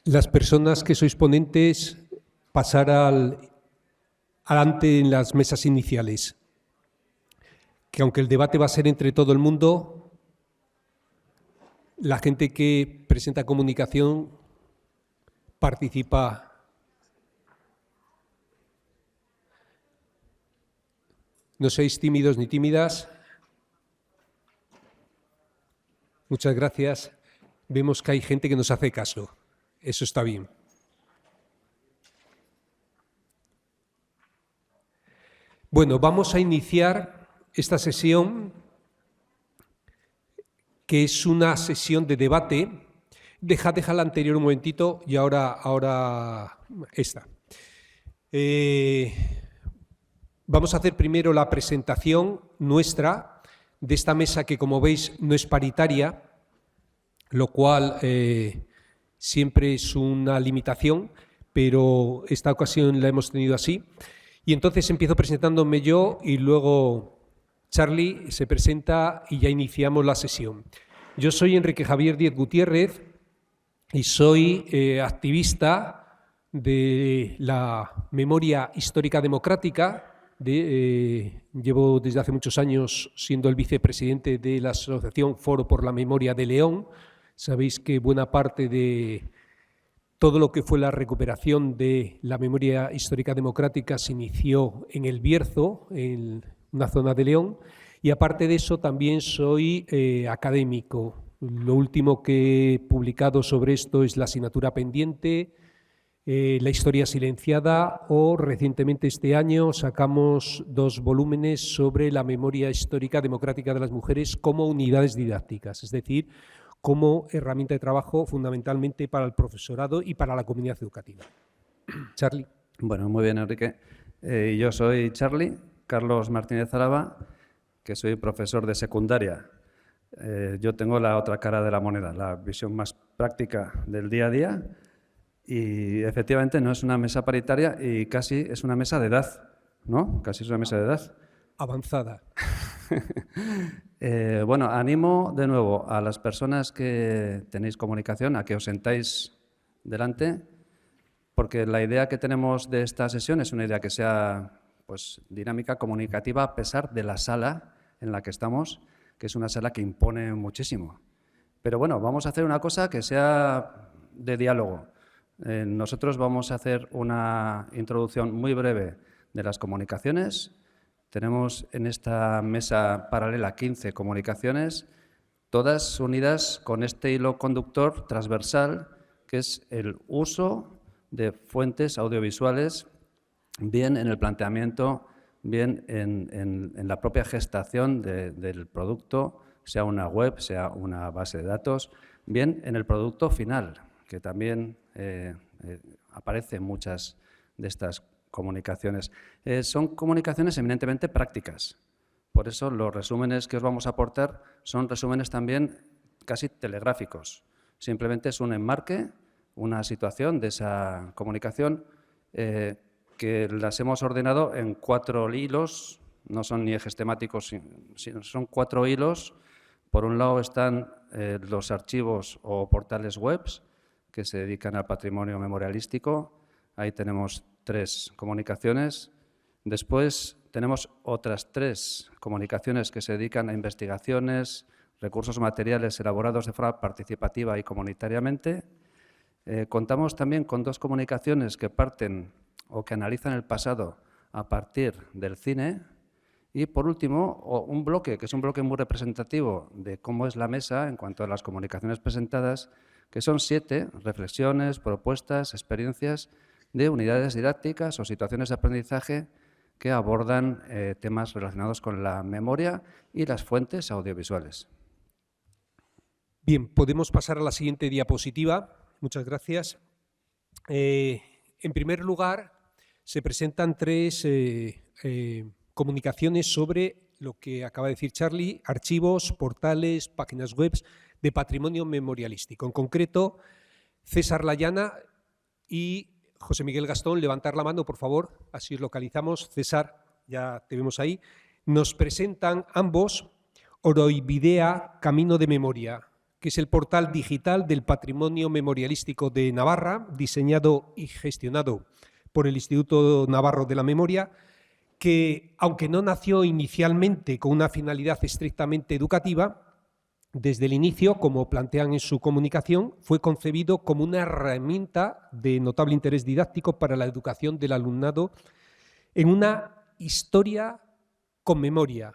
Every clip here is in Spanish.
Las personas que sois ponentes, pasar adelante en las mesas iniciales. Que aunque el debate va a ser entre todo el mundo, la gente que presenta comunicación participa. No seáis tímidos ni tímidas. Muchas gracias. Vemos que hay gente que nos hace caso. Eso está bien. Bueno, vamos a iniciar esta sesión, que es una sesión de debate. Deja la anterior un momentito y ahora esta. Vamos a hacer primero la presentación nuestra de esta mesa que, como veis, no es paritaria, lo cual siempre es una limitación, pero esta ocasión la hemos tenido así. Y entonces empiezo presentándome yo y luego Charly se presenta y ya iniciamos la sesión. Yo soy Enrique Javier Díez Gutiérrez y soy activista de la memoria histórica democrática. Llevo desde hace muchos años siendo el vicepresidente de la Asociación Foro por la Memoria de León. Sabéis que buena parte de todo lo que fue la recuperación de la memoria histórica democrática se inició en El Bierzo, en una zona de León, y aparte de eso también soy académico. Lo último que he publicado sobre esto es la asignatura pendiente, la historia silenciada, o recientemente este año sacamos 2 volúmenes sobre la memoria histórica democrática de las mujeres como unidades didácticas, es decir, como herramienta de trabajo fundamentalmente para el profesorado y para la comunidad educativa. Charly. Bueno, muy bien, Enrique. Yo soy Charly, Carlos Martínez Álava, que soy profesor de secundaria. Yo tengo la otra cara de la moneda, la visión más práctica del día a día, y efectivamente no es una mesa paritaria y casi es una mesa de edad, ¿no? Casi es una mesa de edad. Avanzada. Bueno, animo de nuevo a las personas que tenéis comunicación a que os sentáis delante, porque la idea que tenemos de esta sesión es una idea que sea pues, dinámica, comunicativa, a pesar de la sala en la que estamos, que es una sala que impone muchísimo. Pero bueno, vamos a hacer una cosa que sea de diálogo. Nosotros vamos a hacer una introducción muy breve de las comunicaciones. Tenemos en esta mesa paralela 15 comunicaciones, todas unidas con este hilo conductor transversal, que es el uso de fuentes audiovisuales, bien en el planteamiento, bien en la propia gestación del producto, sea una web, sea una base de datos, bien en el producto final, que también aparece en muchas de estas comunicaciones. Son comunicaciones eminentemente prácticas. Por eso los resúmenes que os vamos a aportar son resúmenes también casi telegráficos. Simplemente es un enmarque, una situación de esa comunicación que las hemos ordenado en 4 hilos, no son ni ejes temáticos, sino son 4 hilos. Por un lado están los archivos o portales web que se dedican al patrimonio memorialístico. Ahí tenemos 3 comunicaciones. Después tenemos otras 3 comunicaciones que se dedican a investigaciones, recursos materiales elaborados de forma participativa y comunitariamente. Contamos también con 2 comunicaciones que parten o que analizan el pasado a partir del cine. Y, por último, un bloque, que es un bloque muy representativo de cómo es la mesa en cuanto a las comunicaciones presentadas, que son 7 reflexiones, propuestas, experiencias de unidades didácticas o situaciones de aprendizaje que abordan temas relacionados con la memoria y las fuentes audiovisuales. Bien, podemos pasar a la siguiente diapositiva. Muchas gracias. En primer lugar, se presentan 3 comunicaciones sobre lo que acaba de decir Charly, archivos, portales, páginas web de patrimonio memorialístico. En concreto, César Layana y José Miguel Gastón, levantar la mano, por favor, así os localizamos. César, ya te vemos ahí. Nos presentan ambos Oroibidea, Camino de Memoria. que es el portal digital del patrimonio memorialístico de Navarra, diseñado y gestionado por el Instituto Navarro de la Memoria, que, aunque no nació inicialmente con una finalidad estrictamente educativa, desde el inicio, como plantean en su comunicación, fue concebido como una herramienta de notable interés didáctico para la educación del alumnado en una historia con memoria,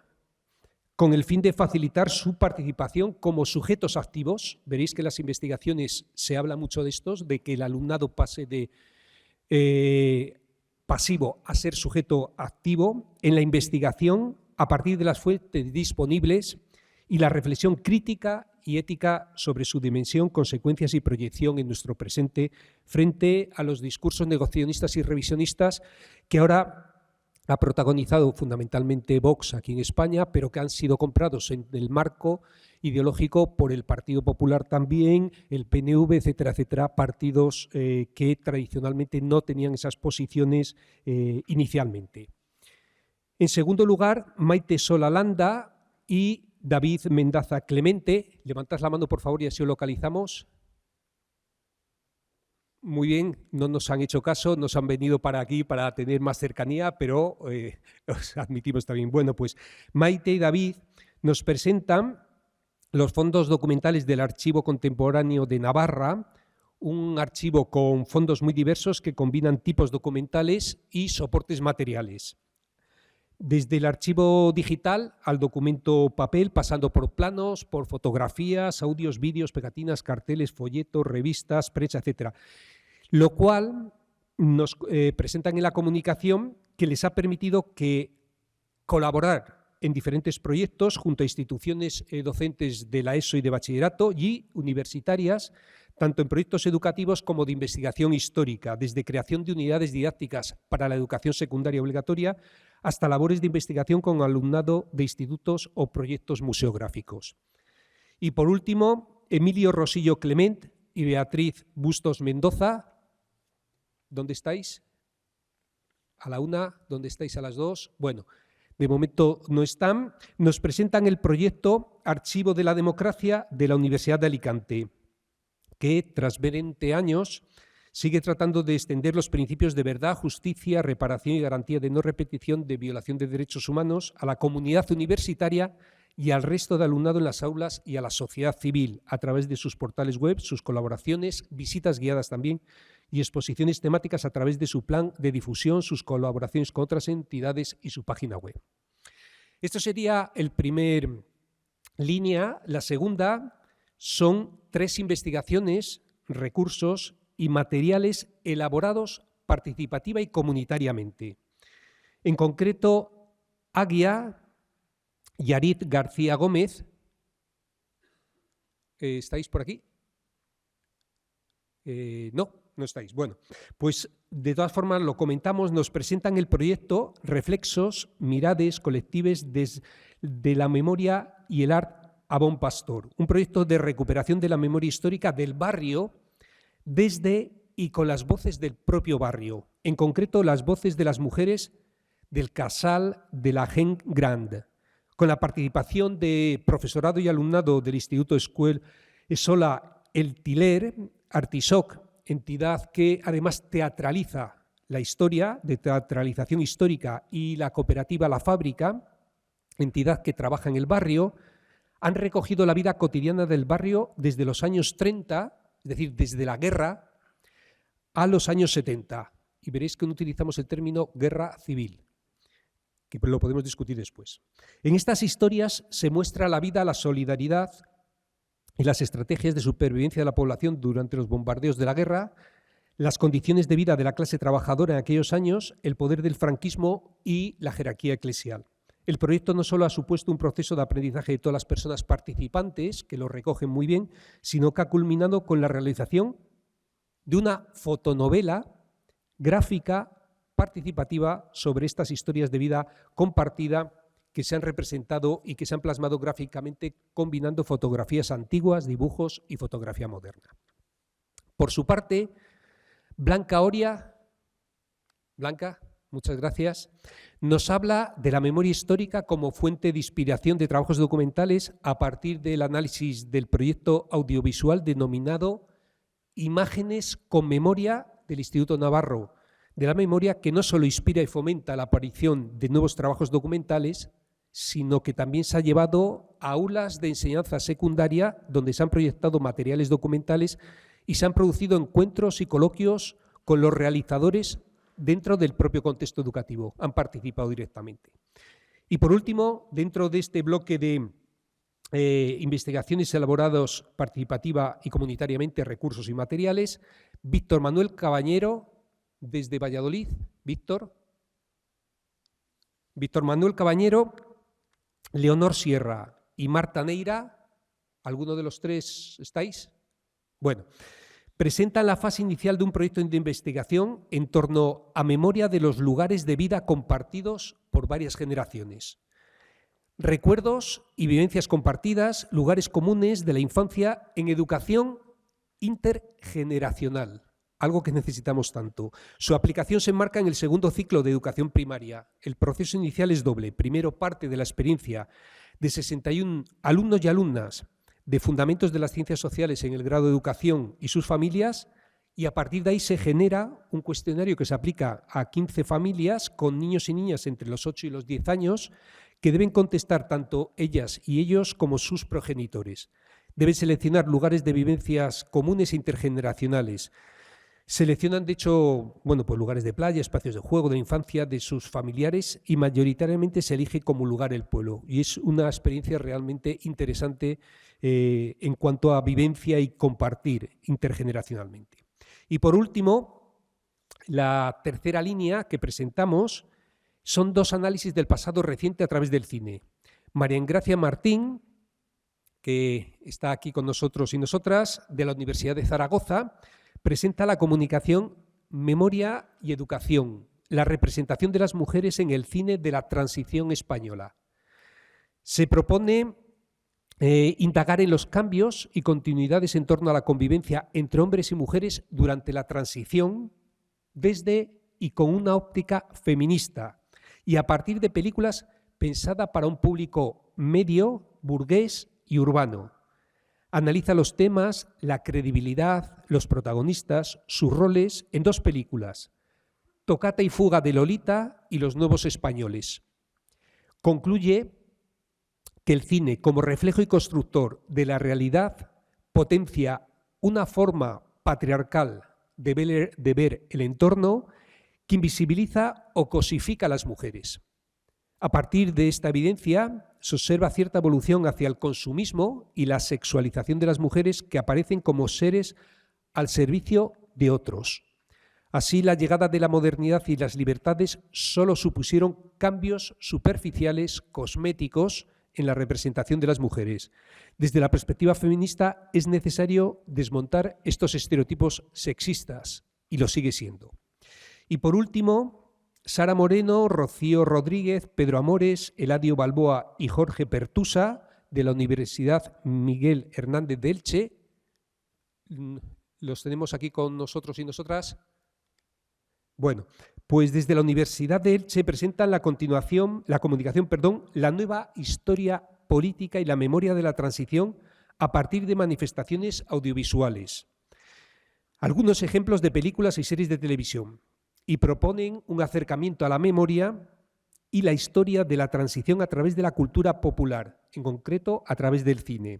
con el fin de facilitar su participación como sujetos activos. Veréis que en las investigaciones se habla mucho de estos, de que el alumnado pase de pasivo a ser sujeto activo en la investigación a partir de las fuentes disponibles y la reflexión crítica y ética sobre su dimensión, consecuencias y proyección en nuestro presente frente a los discursos negacionistas y revisionistas que ahora ha protagonizado fundamentalmente Vox aquí en España, pero que han sido comprados en el marco ideológico por el Partido Popular también, el PNV, etcétera, etcétera, partidos que tradicionalmente no tenían esas posiciones inicialmente. En segundo lugar, Maite Sola Landa y David Mendaza Clemente. Levantad la mano, por favor, y así os localizamos. Muy bien, no nos han hecho caso, nos han venido para aquí para tener más cercanía, pero os admitimos también. Bueno, pues Maite y David nos presentan los fondos documentales del Archivo Contemporáneo de Navarra, un archivo con fondos muy diversos que combinan tipos documentales y soportes materiales. Desde el archivo digital al documento papel, pasando por planos, por fotografías, audios, vídeos, pegatinas, carteles, folletos, revistas, prensa, etcétera. Lo cual nos presentan en la comunicación que les ha permitido colaborar en diferentes proyectos junto a instituciones docentes de la ESO y de bachillerato y universitarias, tanto en proyectos educativos como de investigación histórica, desde creación de unidades didácticas para la educación secundaria obligatoria hasta labores de investigación con alumnado de institutos o proyectos museográficos. Y por último, Emilio Rosillo Clement y Beatriz Bustos Mendoza. ¿Dónde estáis? A la una, ¿dónde estáis a las dos? Bueno, de momento no están. Nos presentan el proyecto Archivo de la Democracia de la Universidad de Alicante, que tras 20 años sigue tratando de extender los principios de verdad, justicia, reparación y garantía de no repetición de violación de derechos humanos a la comunidad universitaria y al resto de alumnado en las aulas y a la sociedad civil a través de sus portales web, sus colaboraciones, visitas guiadas también y exposiciones temáticas a través de su plan de difusión, sus colaboraciones con otras entidades y su página web. Esto sería el primer línea. La segunda son 3 investigaciones, recursos y materiales elaborados participativa y comunitariamente. En concreto, Aguia, Yarit García Gómez. ¿Estáis por aquí? No estáis. Bueno, pues de todas formas lo comentamos, nos presentan el proyecto Reflexos, mirades colectives de la memoria y el art a bon pastor, un proyecto de recuperación de la memoria histórica del barrio desde y con las voces del propio barrio, en concreto las voces de las mujeres del Casal de la Gent Gran, con la participación de profesorado y alumnado del Instituto Escola El Tiler, Artisoc, entidad que además teatraliza la historia, de teatralización histórica, y la cooperativa La Fábrica, entidad que trabaja en el barrio, han recogido la vida cotidiana del barrio desde los años 30, es decir, desde la guerra, a los años 70. Y veréis que no utilizamos el término guerra civil, que lo podemos discutir después. En estas historias se muestra la vida, la solidaridad y las estrategias de supervivencia de la población durante los bombardeos de la guerra, las condiciones de vida de la clase trabajadora en aquellos años, el poder del franquismo y la jerarquía eclesial. El proyecto no solo ha supuesto un proceso de aprendizaje de todas las personas participantes, que lo recogen muy bien, sino que ha culminado con la realización de una fotonovela gráfica participativa sobre estas historias de vida compartida que se han representado y que se han plasmado gráficamente combinando fotografías antiguas, dibujos y fotografía moderna. Por su parte, Blanca Oria, Blanca, muchas gracias, nos habla de la memoria histórica como fuente de inspiración de trabajos documentales a partir del análisis del proyecto audiovisual denominado Imágenes con Memoria del Instituto Navarro de la Memoria, que no solo inspira y fomenta la aparición de nuevos trabajos documentales, sino que también se ha llevado a aulas de enseñanza secundaria donde se han proyectado materiales documentales y se han producido encuentros y coloquios con los realizadores dentro del propio contexto educativo. Han participado directamente. Y por último, dentro de este bloque de investigaciones elaboradas participativa y comunitariamente, recursos y materiales, Víctor Manuel Cabañero, desde Valladolid. Víctor Manuel Cabañero, Leonor Sierra y Marta Neira, ¿alguno de los tres estáis? Bueno, presentan la fase inicial de un proyecto de investigación en torno a memoria de los lugares de vida compartidos por varias generaciones. Recuerdos y vivencias compartidas, lugares comunes de la infancia en educación intergeneracional, algo que necesitamos tanto. Su aplicación se enmarca en el segundo ciclo de educación primaria. El proceso inicial es doble. Primero, parte de la experiencia de 61 alumnos y alumnas de Fundamentos de las Ciencias Sociales en el grado de Educación y sus familias, y a partir de ahí se genera un cuestionario que se aplica a 15 familias con niños y niñas entre los 8 y los 10 años que deben contestar tanto ellas y ellos como sus progenitores. Deben seleccionar lugares de vivencias comunes e intergeneracionales. Seleccionan, de hecho, pues lugares de playa, espacios de juego, de infancia, de sus familiares, y mayoritariamente se elige como lugar el pueblo. Y es una experiencia realmente interesante en cuanto a vivencia y compartir intergeneracionalmente. Y por último, la tercera línea que presentamos son dos análisis del pasado reciente a través del cine. María Engracia Martín, que está aquí con nosotros y nosotras, de la Universidad de Zaragoza, presenta la comunicación, memoria y educación, la representación de las mujeres en el cine de la transición española. Se propone indagar en los cambios y continuidades en torno a la convivencia entre hombres y mujeres durante la transición, desde y con una óptica feminista, y a partir de películas pensadas para un público medio, burgués y urbano. Analiza los temas, la credibilidad, los protagonistas, sus roles en dos películas, Tocata y Fuga de Lolita y Los Nuevos Españoles. Concluye que el cine, como reflejo y constructor de la realidad, potencia una forma patriarcal de ver el entorno que invisibiliza o cosifica a las mujeres. A partir de esta evidencia, se observa cierta evolución hacia el consumismo y la sexualización de las mujeres que aparecen como seres al servicio de otros. Así, la llegada de la modernidad y las libertades solo supusieron cambios superficiales, cosméticos, en la representación de las mujeres. Desde la perspectiva feminista es necesario desmontar estos estereotipos sexistas, y lo sigue siendo. Y por último, Sara Moreno, Rocío Rodríguez, Pedro Amores, Eladio Balboa y Jorge Pertusa, de la Universidad Miguel Hernández de Elche. ¿Los tenemos aquí con nosotros y nosotras? Bueno, pues desde la Universidad de Elche presentan la comunicación, la nueva historia política y la memoria de la transición a partir de manifestaciones audiovisuales. Algunos ejemplos de películas y series de televisión, y proponen un acercamiento a la memoria y la historia de la transición a través de la cultura popular, en concreto a través del cine.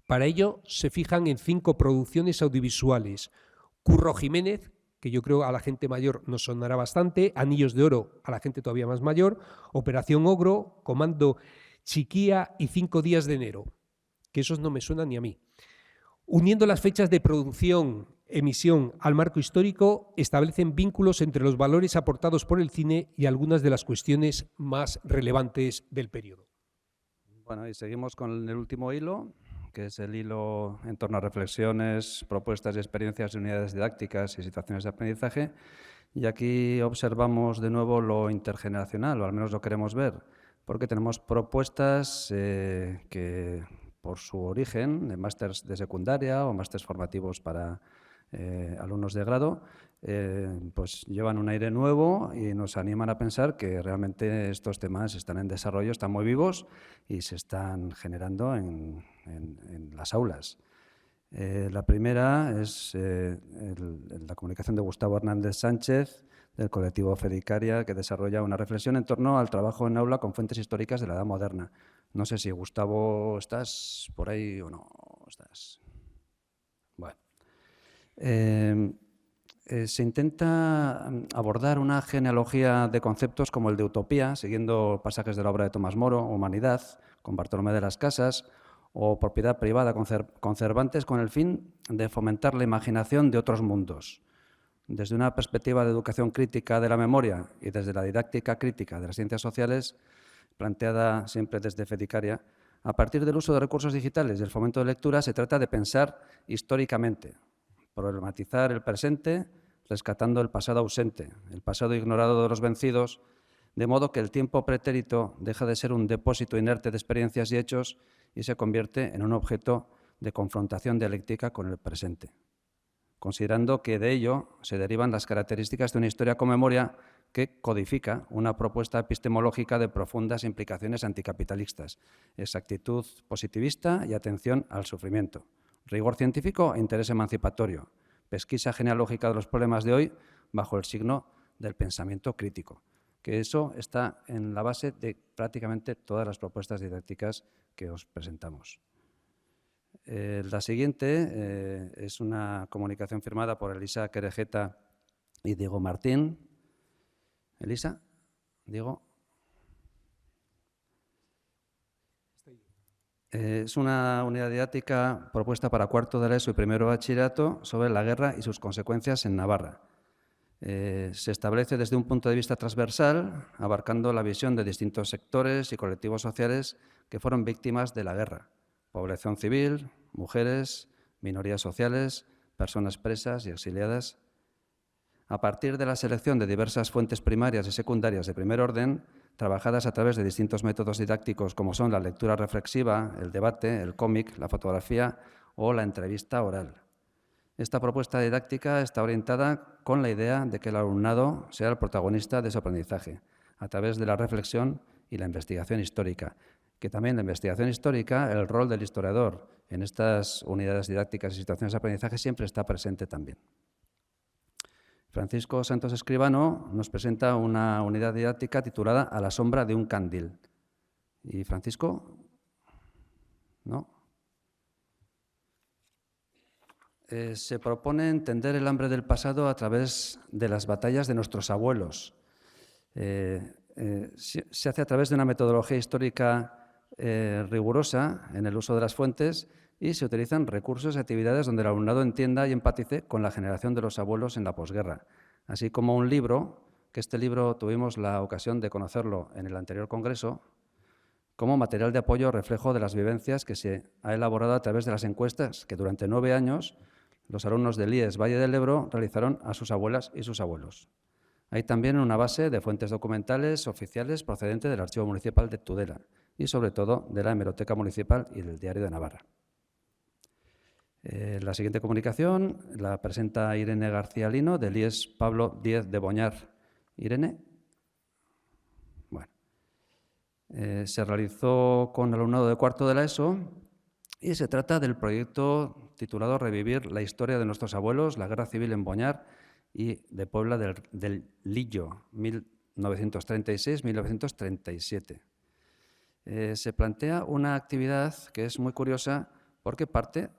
Para ello se fijan en 5 producciones audiovisuales. Curro Jiménez, que yo creo a la gente mayor nos sonará bastante, Anillos de Oro a la gente todavía más mayor, Operación Ogro, Comando Chiquía y 5 días de enero, que esos no me suenan ni a mí. Uniendo las fechas de producción, emisión al marco histórico, establecen vínculos entre los valores aportados por el cine y algunas de las cuestiones más relevantes del periodo. Bueno, y seguimos con el último hilo, que es el hilo en torno a reflexiones, propuestas y experiencias de unidades didácticas y situaciones de aprendizaje. Y aquí observamos de nuevo lo intergeneracional, o al menos lo queremos ver, porque tenemos propuestas que, por su origen, de másters de secundaria o másters formativos para alumnos de grado, pues llevan un aire nuevo y nos animan a pensar que realmente estos temas están en desarrollo, están muy vivos y se están generando en las aulas. La primera es la comunicación de Gustavo Hernández Sánchez, del colectivo Fedicaria, que desarrolla una reflexión en torno al trabajo en aula con fuentes históricas de la Edad Moderna. No sé si, Gustavo, ¿estás por ahí o no? ¿Estás? Bueno. Se intenta abordar una genealogía de conceptos como el de utopía, siguiendo pasajes de la obra de Tomás Moro, Humanidad, con Bartolomé de las Casas, o propiedad privada con Cervantes, con el fin de fomentar la imaginación de otros mundos. Desde una perspectiva de educación crítica de la memoria y desde la didáctica crítica de las ciencias sociales, planteada siempre desde Fedicaria, a partir del uso de recursos digitales y el fomento de lectura, se trata de pensar históricamente, problematizar el presente, rescatando el pasado ausente, el pasado ignorado de los vencidos, de modo que el tiempo pretérito deja de ser un depósito inerte de experiencias y hechos y se convierte en un objeto de confrontación dialéctica con el presente, considerando que de ello se derivan las características de una historia con memoria que codifica una propuesta epistemológica de profundas implicaciones anticapitalistas, exactitud positivista y atención al sufrimiento, rigor científico e interés emancipatorio, pesquisa genealógica de los problemas de hoy bajo el signo del pensamiento crítico, que eso está en la base de prácticamente todas las propuestas didácticas que os presentamos. La siguiente es una comunicación firmada por Elisa Querejeta y Diego Martín. Elisa, Diego. Es una unidad didáctica propuesta para cuarto de la ESO y primero de bachillerato sobre la guerra y sus consecuencias en Navarra. Se establece desde un punto de vista transversal, abarcando la visión de distintos sectores y colectivos sociales que fueron víctimas de la guerra: población civil, mujeres, minorías sociales, personas presas y exiliadas. A partir de la selección de diversas fuentes primarias y secundarias de primer orden, trabajadas a través de distintos métodos didácticos como son la lectura reflexiva, el debate, el cómic, la fotografía o la entrevista oral. Esta propuesta didáctica está orientada con la idea de que el alumnado sea el protagonista de su aprendizaje, a través de la reflexión y la investigación histórica, que también la investigación histórica, el rol del historiador en estas unidades didácticas y situaciones de aprendizaje siempre está presente también. Francisco Santos Escribano nos presenta una unidad didáctica titulada A la sombra de un candil. ¿Y Francisco? ¿No? Se propone entender el hambre del pasado a través de las batallas de nuestros abuelos. Se hace a través de una metodología histórica rigurosa en el uso de las fuentes y se utilizan recursos y actividades donde el alumnado entienda y empatice con la generación de los abuelos en la posguerra, así como un libro, que este libro tuvimos la ocasión de conocerlo en el anterior congreso, como material de apoyo reflejo de las vivencias que se ha elaborado a través de las encuestas que durante 9 años los alumnos del IES Valle del Ebro realizaron a sus abuelas y sus abuelos. Hay también una base de fuentes documentales oficiales procedente del Archivo Municipal de Tudela y, sobre todo, de la Hemeroteca Municipal y del Diario de Navarra. La siguiente comunicación la presenta Irene García Lino, del IES Pablo Díez de Boñar. Irene. Bueno. Se realizó con alumnado de cuarto de la ESO y se trata del proyecto titulado Revivir la historia de nuestros abuelos, la guerra civil en Boñar y de Puebla del Lillo, 1936-1937. Se plantea una actividad que es muy curiosa porque parte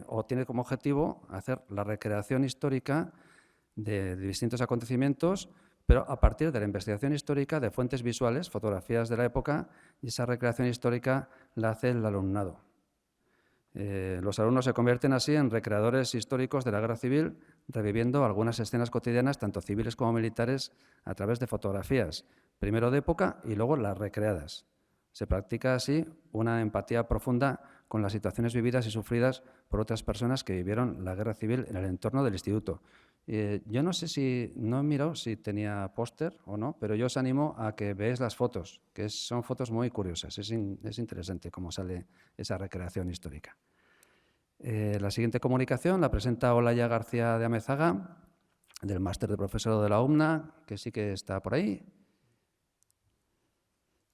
o tiene como objetivo hacer la recreación histórica de distintos acontecimientos, pero a partir de la investigación histórica de fuentes visuales, fotografías de la época, y esa recreación histórica la hace el alumnado. Los alumnos se convierten así en recreadores históricos de la guerra civil, reviviendo algunas escenas cotidianas, tanto civiles como militares, a través de fotografías, primero de época y luego las recreadas. Se practica así una empatía profunda con las situaciones vividas y sufridas por otras personas que vivieron la guerra civil en el entorno del instituto. Yo no sé si, no he mirado si tenía póster o no, pero yo os animo a que veáis las fotos, que son fotos muy curiosas. Es interesante cómo sale esa recreación histórica. La siguiente comunicación la presenta Olaya García de Amezaga, del máster de profesorado de la UMNA, que sí que está por ahí.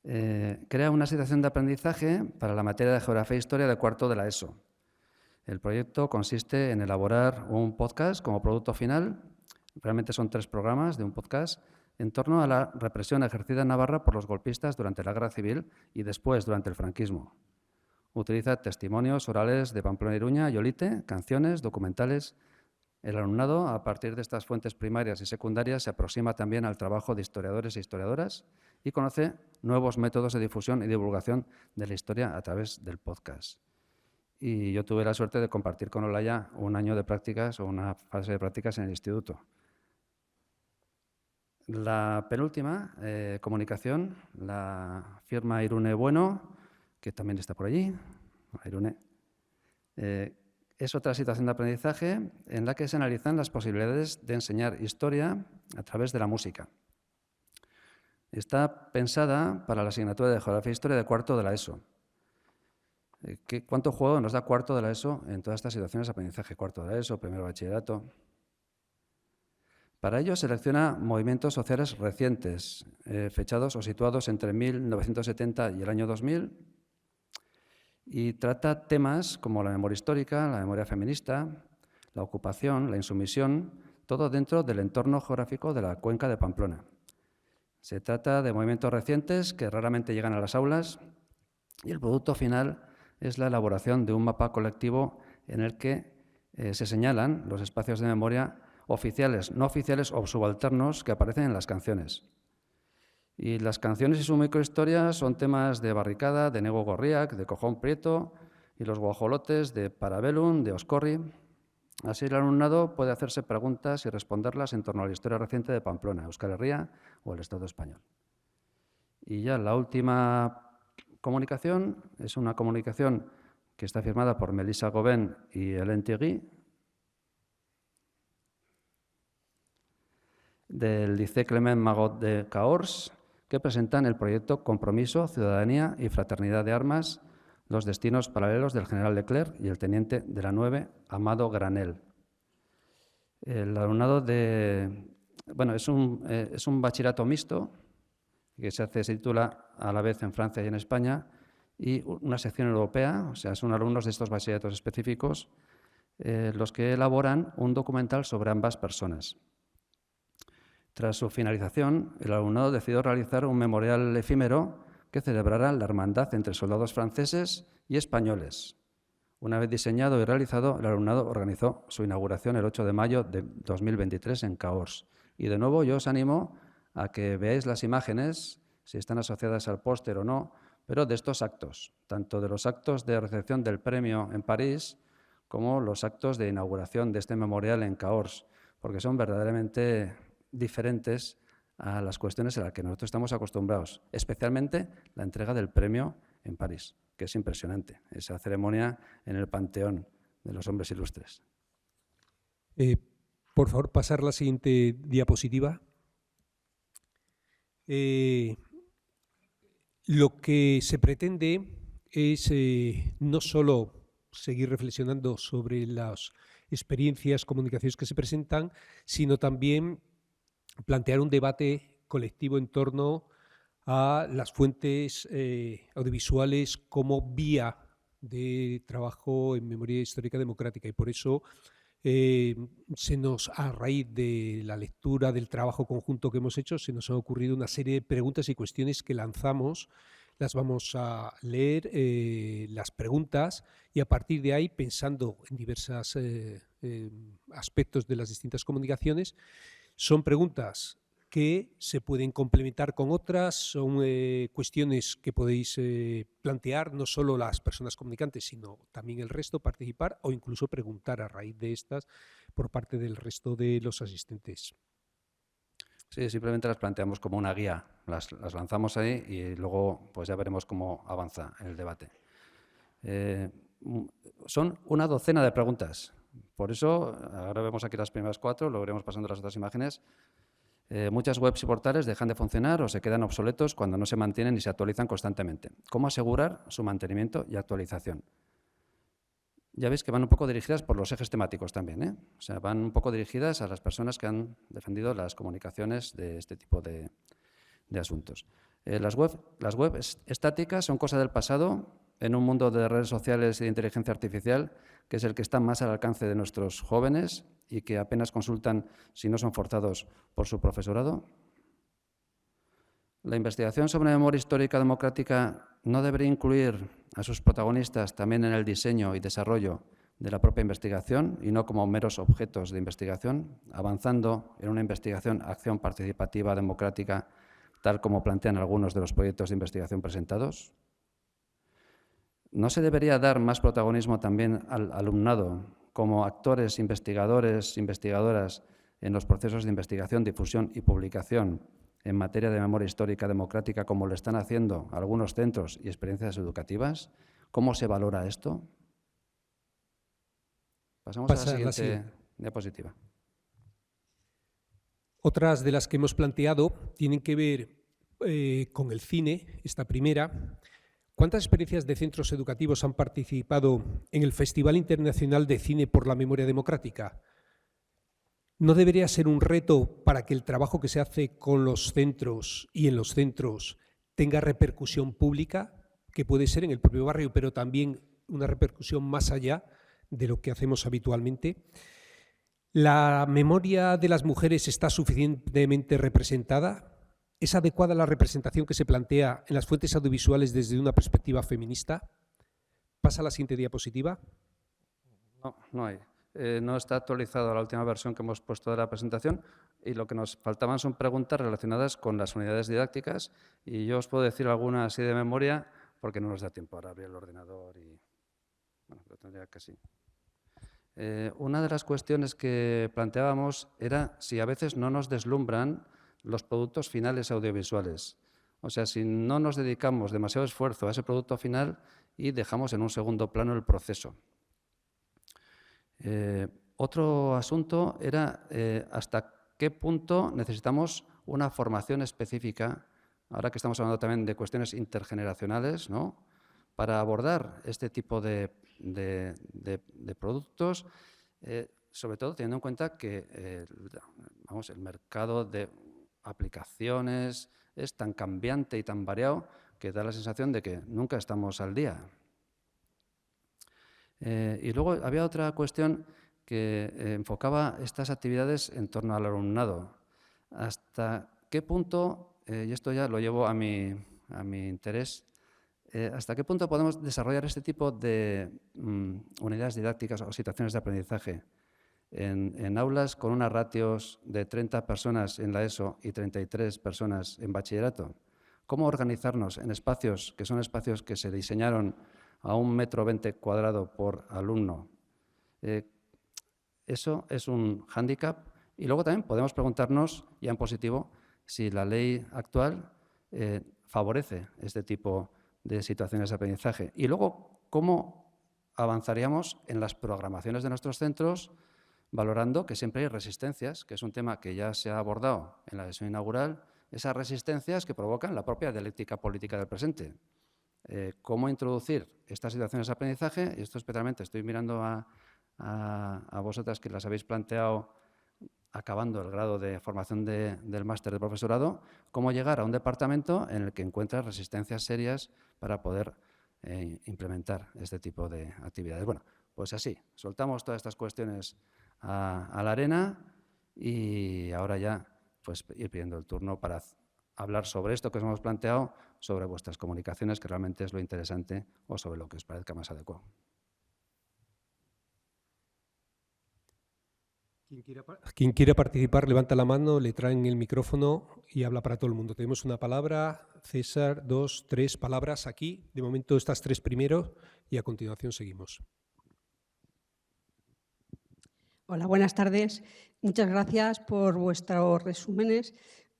Crea una situación de aprendizaje para la materia de Geografía e Historia de cuarto de la ESO. El proyecto consiste en elaborar un podcast como producto final. Realmente son 3 programas de un podcast en torno a la represión ejercida en Navarra por los golpistas durante la Guerra Civil y después durante el franquismo. Utiliza testimonios orales de Pamplona, Iruña y Olite, canciones, documentales. El alumnado, a partir de estas fuentes primarias y secundarias, se aproxima también al trabajo de historiadores e historiadoras y conoce nuevos métodos de difusión y divulgación de la historia a través del podcast. Y yo tuve la suerte de compartir con Olaya un año de prácticas o una fase de prácticas en el instituto. La penúltima comunicación la firma Irune Bueno, que también está por allí. Irune. Es otra situación de aprendizaje en la que se analizan las posibilidades de enseñar historia a través de la música. Está pensada para la asignatura de Geografía e Historia de cuarto de la ESO. ¿Cuánto juego nos da cuarto de la ESO en todas estas situaciones de aprendizaje? Cuarto de la ESO, primero bachillerato. Para ello selecciona movimientos sociales recientes, fechados o situados entre 1970 y el año 2000, y trata temas como la memoria histórica, la memoria feminista, la ocupación, la insumisión, todo dentro del entorno geográfico de la cuenca de Pamplona. Se trata de movimientos recientes que raramente llegan a las aulas y el producto final es la elaboración de un mapa colectivo en el que se señalan los espacios de memoria oficiales, no oficiales o subalternos que aparecen en las canciones. Y las canciones y su microhistoria son temas de Barricada, de Nego Gorriak, de Cojón Prieto y los guajolotes de Parabellum, de Oscorri. Así el alumnado puede hacerse preguntas y responderlas en torno a la historia reciente de Pamplona, Euskal Herria o el Estado español. Y ya la última comunicación es una comunicación que está firmada por Melissa Gobén y Hélène Thierry, del Liceo Clement Magot de Cahors, que presentan el proyecto Compromiso, Ciudadanía y Fraternidad de Armas, los destinos paralelos del general Leclerc y el teniente de la 9, Amado Granel. El alumnado es un bachillerato mixto que se titula a la vez en Francia y en España, y una sección europea, o sea, son alumnos de estos bachilleratos específicos los que elaboran un documental sobre ambas personas. Tras su finalización, el alumnado decidió realizar un memorial efímero que celebrara la hermandad entre soldados franceses y españoles. Una vez diseñado y realizado, el alumnado organizó su inauguración el 8 de mayo de 2023 en Cahors. Y de nuevo yo os animo a que veáis las imágenes, si están asociadas al póster o no, pero de estos actos, tanto de los actos de recepción del premio en París como los actos de inauguración de este memorial en Cahors, porque son verdaderamente diferentes a las cuestiones a las que nosotros estamos acostumbrados, especialmente la entrega del premio en París, que es impresionante, esa ceremonia en el Panteón de los Hombres Ilustres. Por favor, pasar la siguiente diapositiva. Lo que se pretende es no solo seguir reflexionando sobre las experiencias, comunicaciones que se presentan, sino también plantear un debate colectivo en torno a las fuentes audiovisuales como vía de trabajo en memoria histórica democrática. Y por eso a raíz de la lectura del trabajo conjunto que hemos hecho, se nos han ocurrido una serie de preguntas y cuestiones que lanzamos. Las vamos a leer, las preguntas, y a partir de ahí, pensando en diversos aspectos de las distintas comunicaciones, son preguntas que se pueden complementar con otras, son cuestiones que podéis plantear, no solo las personas comunicantes, sino también el resto, participar o incluso preguntar a raíz de estas por parte del resto de los asistentes. Sí, simplemente las planteamos como una guía, las lanzamos ahí y luego pues ya veremos cómo avanza el debate. Son una docena de preguntas, por eso ahora vemos aquí las primeras 4, luego iremos pasando las otras imágenes. Muchas webs y portales dejan de funcionar o se quedan obsoletos cuando no se mantienen y se actualizan constantemente. ¿Cómo asegurar su mantenimiento y actualización? ya veis que van un poco dirigidas por los ejes temáticos también, ¿eh? O sea, van un poco dirigidas a las personas que han defendido las comunicaciones de este tipo de asuntos. Las web estáticas son cosa del pasado en un mundo de redes sociales y de inteligencia artificial, que es el que está más al alcance de nuestros jóvenes y que apenas consultan si no son forzados por su profesorado. La investigación sobre memoria histórica democrática no debería incluir a sus protagonistas también en el diseño y desarrollo de la propia investigación y no como meros objetos de investigación, avanzando en una investigación acción participativa democrática, tal como plantean algunos de los proyectos de investigación presentados. ¿No se debería dar más protagonismo también al alumnado como actores, investigadores, investigadoras en los procesos de investigación, difusión y publicación en materia de memoria histórica democrática, como lo están haciendo algunos centros y experiencias educativas? ¿Cómo se valora esto? Pasamos a la siguiente diapositiva. Otras de las que hemos planteado tienen que ver con el cine, esta primera. ¿Cuántas experiencias de centros educativos han participado en el Festival Internacional de Cine por la Memoria Democrática? ¿No debería ser un reto para que el trabajo que se hace con los centros y en los centros tenga repercusión pública, que puede ser en el propio barrio, pero también una repercusión más allá de lo que hacemos habitualmente? ¿La memoria de las mujeres está suficientemente representada? ¿Es adecuada la representación que se plantea en las fuentes audiovisuales desde una perspectiva feminista? ¿Pasa a la siguiente diapositiva? No, no hay. No está actualizada la última versión que hemos puesto de la presentación y lo que nos faltaban son preguntas relacionadas con las unidades didácticas y yo os puedo decir alguna así de memoria porque no nos da tiempo ahora abrir el ordenador y bueno, lo tendría que sí. Una de las cuestiones que planteábamos era si a veces no nos deslumbran los productos finales audiovisuales. O sea, si no nos dedicamos demasiado esfuerzo a ese producto final y dejamos en un segundo plano el proceso. Otro asunto era hasta qué punto necesitamos una formación específica, ahora que estamos hablando también de cuestiones intergeneracionales, ¿no?, para abordar este tipo de productos, sobre todo teniendo en cuenta que el mercado de aplicaciones es tan cambiante y tan variado que da la sensación de que nunca estamos al día. Y luego había otra cuestión que enfocaba estas actividades en torno al alumnado. ¿Hasta qué punto, y esto ya lo llevo a mi interés, hasta qué punto podemos desarrollar este tipo de unidades didácticas o situaciones de aprendizaje en aulas con unas ratios de 30 personas en la ESO y 33 personas en bachillerato? ¿Cómo organizarnos en espacios que son espacios que se diseñaron a 1,20 m² por alumno? Eso es un hándicap. Y luego también podemos preguntarnos, ya en positivo, si la ley actual favorece este tipo de situaciones de aprendizaje. Y luego, ¿cómo avanzaríamos en las programaciones de nuestros centros, valorando que siempre hay resistencias, que es un tema que ya se ha abordado en la sesión inaugural, esas resistencias que provocan la propia dialéctica política del presente? ¿Cómo introducir estas situaciones de aprendizaje? Y esto especialmente estoy mirando a vosotras que las habéis planteado acabando el grado de formación del máster de profesorado, cómo llegar a un departamento en el que encuentras resistencias serias para poder implementar este tipo de actividades. Bueno, pues así, soltamos todas estas cuestiones a la arena y ahora ya pues ir pidiendo el turno para hablar sobre esto que os hemos planteado, sobre vuestras comunicaciones, que realmente es lo interesante, o sobre lo que os parezca más adecuado. Quien quiera participar, levanta la mano, le traen el micrófono y habla para todo el mundo. Tenemos una palabra, César, 2, 3 palabras aquí. De momento estas 3 primero y a continuación seguimos. Hola, buenas tardes. Muchas gracias por vuestros resúmenes.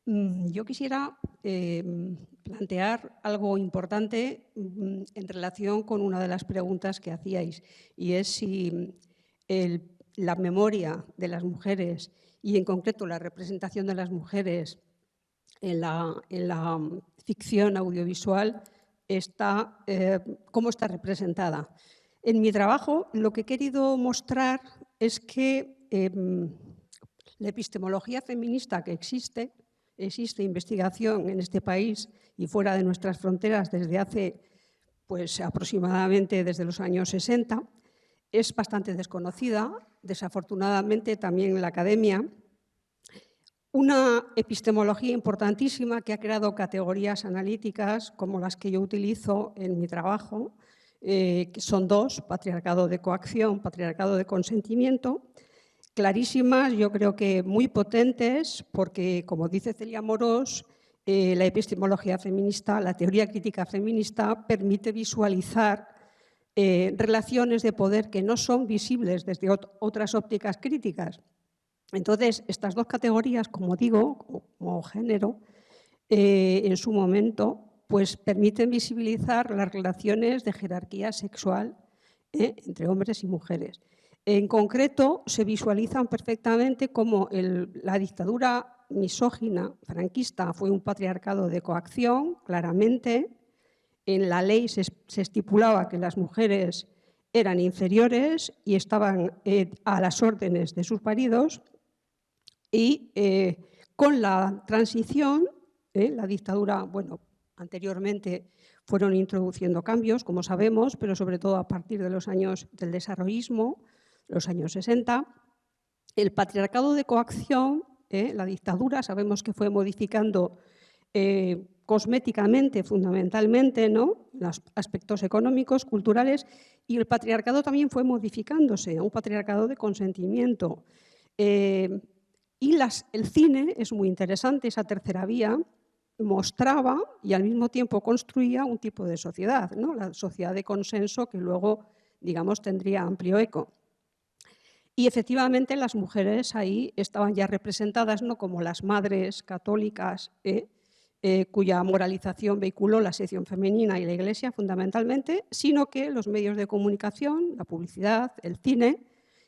Yo quisiera plantear algo importante en relación con una de las preguntas que hacíais, y es si la memoria de las mujeres y en concreto la representación de las mujeres en la ficción audiovisual ¿cómo está representada? En mi trabajo lo que he querido mostrar es que la epistemología feminista que existe investigación en este país y fuera de nuestras fronteras desde hace pues, aproximadamente desde los años 60, es bastante desconocida, desafortunadamente también en la academia. Una epistemología importantísima que ha creado categorías analíticas como las que yo utilizo en mi trabajo, que son dos: patriarcado de coacción, patriarcado de consentimiento, clarísimas, yo creo que muy potentes, porque, como dice Celia Amorós, la epistemología feminista, la teoría crítica feminista, permite visualizar relaciones de poder que no son visibles desde otras ópticas críticas. Entonces, estas dos categorías, como digo, como género, en su momento, pues permiten visibilizar las relaciones de jerarquía sexual entre hombres y mujeres. En concreto, se visualizan perfectamente cómo la dictadura misógina franquista fue un patriarcado de coacción, claramente. En la ley se estipulaba que las mujeres eran inferiores y estaban a las órdenes de sus maridos, y con la transición, la dictadura, bueno, anteriormente fueron introduciendo cambios, como sabemos, pero sobre todo a partir de los años del desarrollismo, los años 60, el patriarcado de coacción, la dictadura, sabemos que fue modificando cosméticamente, fundamentalmente, ¿no?, los aspectos económicos, culturales, y el patriarcado también fue modificándose a un patriarcado de consentimiento. Y el cine es muy interesante, esa tercera vía mostraba y al mismo tiempo construía un tipo de sociedad, ¿no?, la sociedad de consenso que luego, digamos, tendría amplio eco. Y efectivamente las mujeres ahí estaban ya representadas no como las madres católicas, cuya moralización vehiculó la sección femenina y la Iglesia fundamentalmente, sino que los medios de comunicación, la publicidad, el cine,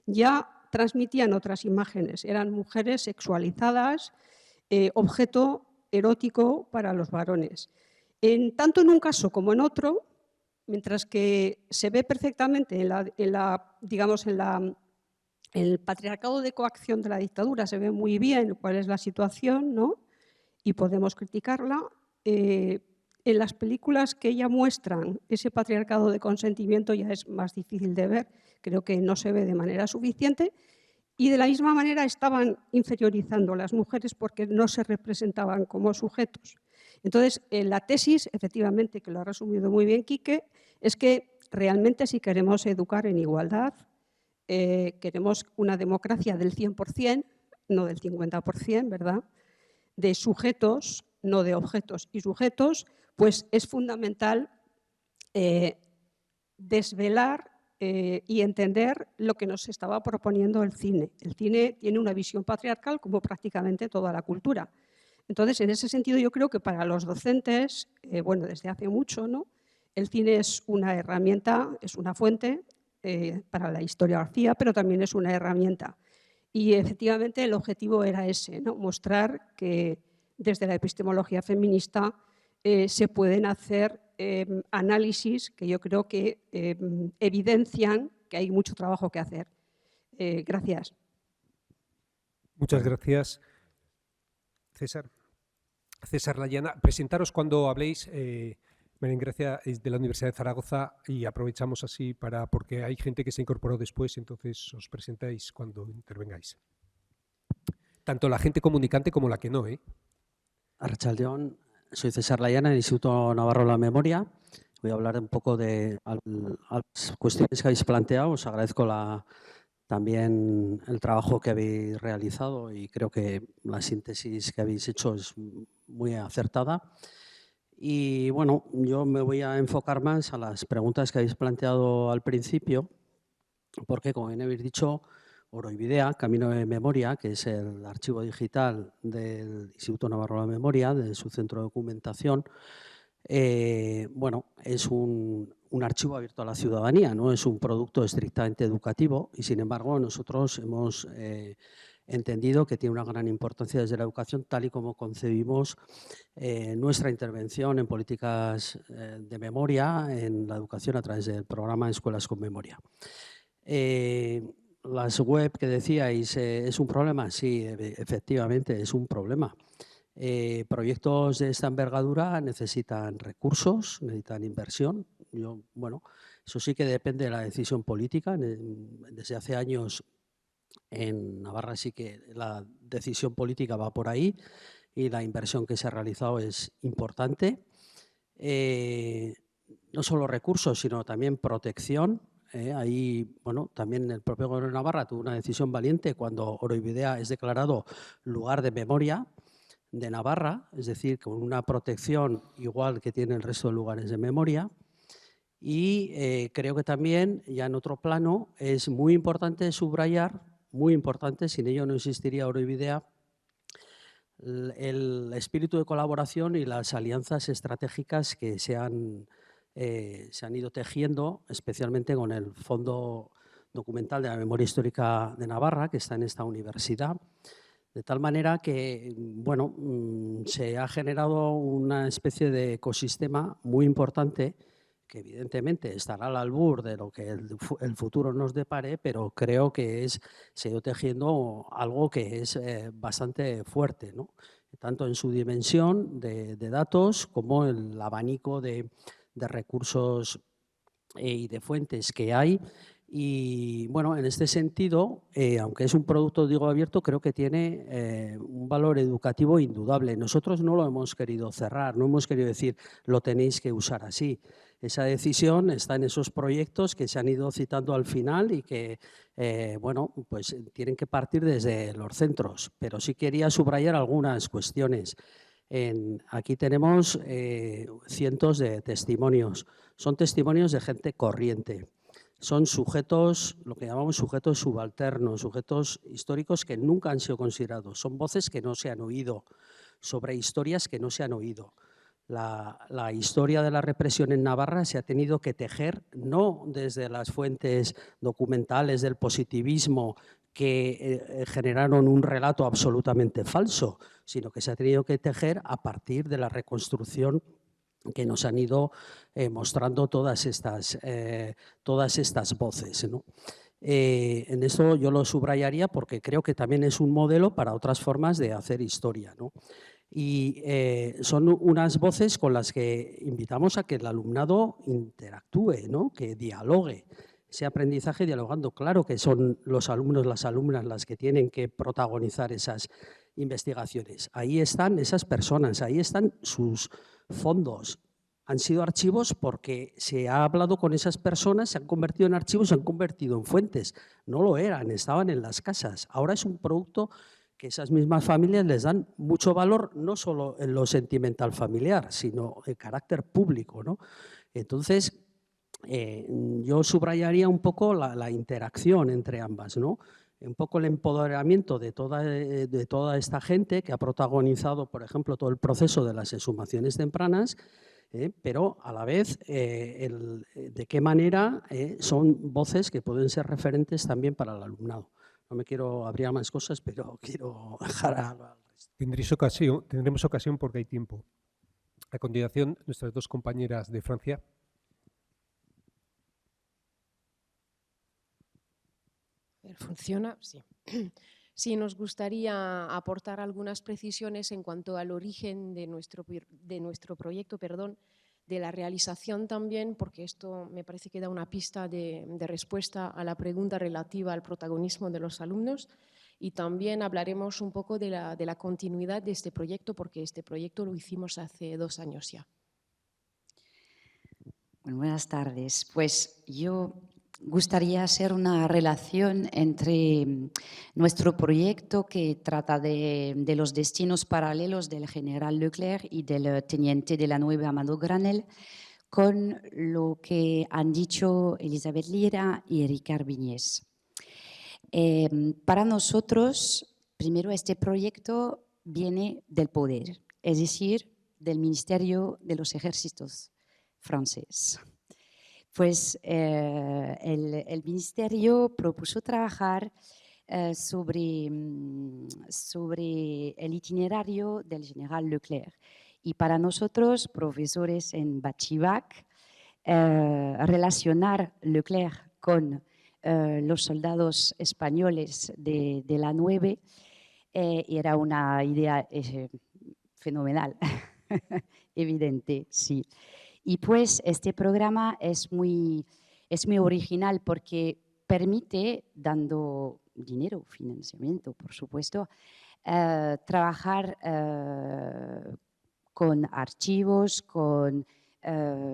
ya transmitían otras imágenes. Eran mujeres sexualizadas, objeto erótico para los varones. Tanto en un caso como en otro, mientras que se ve perfectamente en el patriarcado de coacción de la dictadura, se ve muy bien cuál es la situación, ¿no?, y podemos criticarla. En las películas que ya muestran ese patriarcado de consentimiento ya es más difícil de ver, creo que no se ve de manera suficiente, y de la misma manera estaban inferiorizando a las mujeres porque no se representaban como sujetos. Entonces, la tesis, efectivamente, que lo ha resumido muy bien Quique, es que realmente si queremos educar en igualdad, queremos una democracia del 100%, no del 50%, ¿verdad?, de sujetos, no de objetos y sujetos, pues es fundamental desvelar y entender lo que nos estaba proponiendo el cine. El cine tiene una visión patriarcal como prácticamente toda la cultura. Entonces, en ese sentido, yo creo que para los docentes, bueno, desde hace mucho, ¿no?, el cine es una herramienta, es una fuente para la historiografía, pero también es una herramienta. Y efectivamente el objetivo era ese, ¿no?, mostrar que desde la epistemología feminista se pueden hacer análisis que yo creo que evidencian que hay mucho trabajo que hacer. Gracias. Muchas gracias, César. César Layana, presentaros cuando habléis. María Ingracia es de la Universidad de Zaragoza y aprovechamos así porque hay gente que se incorporó después, entonces os presentáis cuando intervengáis. Tanto la gente comunicante como la que no, ¿eh? Arratsaldeon, soy César Layana, del Instituto Navarro de la Memoria. Voy a hablar un poco de las cuestiones que habéis planteado. Os agradezco también el trabajo que habéis realizado y creo que la síntesis que habéis hecho es muy acertada. Y bueno, yo me voy a enfocar más a las preguntas que habéis planteado al principio, porque como bien habéis dicho, Oroibidea, Camino de Memoria, que es el archivo digital del Instituto Navarro de la Memoria, de su centro de documentación, bueno, es un archivo abierto a la ciudadanía, no es un producto estrictamente educativo y, sin embargo, nosotros hemos entendido que tiene una gran importancia desde la educación, tal y como concebimos nuestra intervención en políticas de memoria en la educación a través del programa Escuelas con Memoria. Las web que decíais, ¿es un problema? Sí, efectivamente, es un problema. Proyectos de esta envergadura necesitan recursos, necesitan inversión. Bueno, eso sí que depende de la decisión política. Desde hace años en Navarra sí que la decisión política va por ahí y la inversión que se ha realizado es importante. No solo recursos, sino también protección. Ahí, bueno, también el propio Gobierno de Navarra tuvo una decisión valiente cuando Oroibidea es declarado lugar de memoria de Navarra, es decir, con una protección igual que tiene el resto de lugares de memoria. Y creo que también, ya en otro plano, es muy importante subrayar, muy importante, sin ello no existiría Oroibidea, el espíritu de colaboración y las alianzas estratégicas que se han ido tejiendo, especialmente con el Fondo Documental de la Memoria Histórica de Navarra, que está en esta universidad, de tal manera que, bueno, se ha generado una especie de ecosistema muy importante que evidentemente estará al albur de lo que el futuro nos depare, pero creo que se ha ido tejiendo algo que es bastante fuerte, ¿no? Tanto en su dimensión de datos como el abanico de recursos y de fuentes que hay. Y bueno, en este sentido, aunque es un producto, digo, abierto, creo que tiene un valor educativo indudable. Nosotros no lo hemos querido cerrar, no hemos querido decir lo tenéis que usar así. Esa decisión está en esos proyectos que se han ido citando al final y que, bueno, pues tienen que partir desde los centros. Pero sí quería subrayar algunas cuestiones. Aquí tenemos cientos de testimonios. Son testimonios de gente corriente. Son sujetos, lo que llamamos sujetos subalternos, sujetos históricos que nunca han sido considerados. Son voces que no se han oído, sobre historias que no se han oído. La historia de la represión en Navarra se ha tenido que tejer no desde las fuentes documentales del positivismo que generaron un relato absolutamente falso, sino que se ha tenido que tejer a partir de la reconstrucción que nos han ido mostrando todas estas voces, ¿no? En eso yo lo subrayaría porque creo que también es un modelo para otras formas de hacer historia, ¿no? Y son unas voces con las que invitamos a que el alumnado interactúe, ¿no? Que dialogue. Ese aprendizaje dialogando, claro que son los alumnos, las alumnas las que tienen que protagonizar esas investigaciones. Ahí están esas personas, ahí están sus fondos. Han sido archivos porque se ha hablado con esas personas, se han convertido en archivos, se han convertido en fuentes. No lo eran, estaban en las casas. Ahora es un producto que esas mismas familias les dan mucho valor, no solo en lo sentimental familiar, sino en carácter público, ¿no? Entonces, yo subrayaría un poco la interacción entre ambas, ¿no? Un poco el empoderamiento de toda esta gente que ha protagonizado, por ejemplo, todo el proceso de las exhumaciones tempranas, pero a la vez de qué manera son voces que pueden ser referentes también para el alumnado. No me quiero abrir a más cosas, pero quiero dejar al resto. Tendremos ocasión porque hay tiempo. A continuación, nuestras dos compañeras de Francia. ¿Funciona? Sí. Sí, nos gustaría aportar algunas precisiones en cuanto al origen de nuestro proyecto, de la realización también, porque esto me parece que da una pista de respuesta a la pregunta relativa al protagonismo de los alumnos, y también hablaremos un poco de la continuidad de este proyecto, porque este proyecto lo hicimos hace 2 años ya. Bueno, buenas tardes. Pues yo gustaría hacer una relación entre nuestro proyecto que trata de los destinos paralelos del general Leclerc y del teniente de la 9 Amado Granel con lo que han dicho Elizabeth Lira y Ricard Viñés. Para nosotros, primero, este proyecto viene del poder, es decir, del Ministerio de los Ejércitos francés. Pues el Ministerio propuso trabajar sobre el itinerario del general Leclerc. Y para nosotros, profesores en Bachivac, relacionar Leclerc con los soldados españoles de la 9 era una idea fenomenal, evidente, sí. Y pues este programa es muy original porque permite, dando dinero, financiamiento, por supuesto, trabajar con archivos, con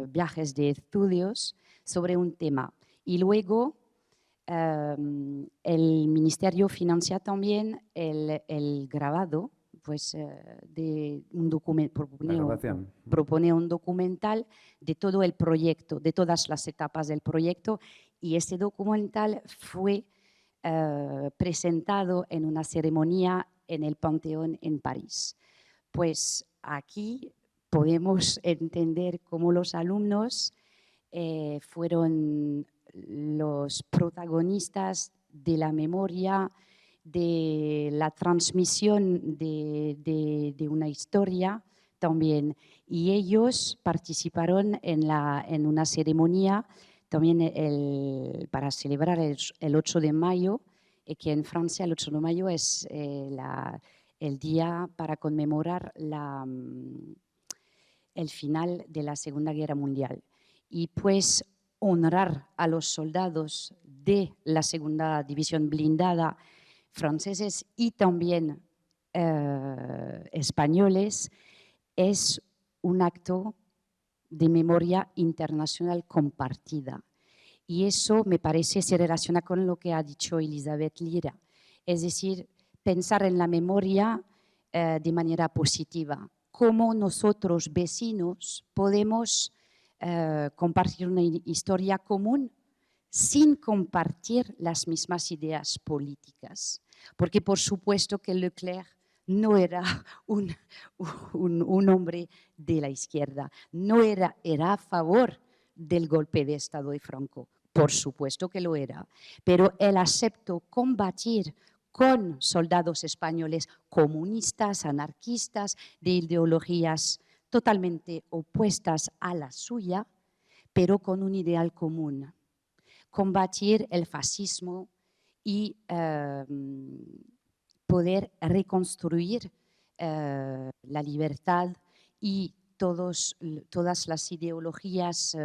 viajes de estudios sobre un tema. Y luego el Ministerio financia también el grabado, pues, de un documento, propone un documental de todo el proyecto, de todas las etapas del proyecto, y ese documental fue presentado en una ceremonia en el Panteón en París. Pues aquí podemos entender cómo los alumnos fueron los protagonistas de la memoria, de la transmisión de una historia también. Y ellos participaron en una ceremonia también para celebrar el 8 de mayo, que en Francia el 8 de mayo es el día para conmemorar el final de la Segunda Guerra Mundial. Y pues honrar a los soldados de la Segunda División Blindada franceses y también españoles es un acto de memoria internacional compartida. Y eso me parece se relaciona con lo que ha dicho Elizabeth Lira. Es decir, pensar en la memoria de manera positiva. Cómo nosotros, vecinos, podemos compartir una historia común sin compartir las mismas ideas políticas. Porque por supuesto que Leclerc no era un hombre de la izquierda, no era a favor del golpe de Estado de Franco, por supuesto que lo era, pero él aceptó combatir con soldados españoles comunistas, anarquistas, de ideologías totalmente opuestas a la suya, pero con un ideal común: combatir el fascismo y poder reconstruir la libertad y todas las ideologías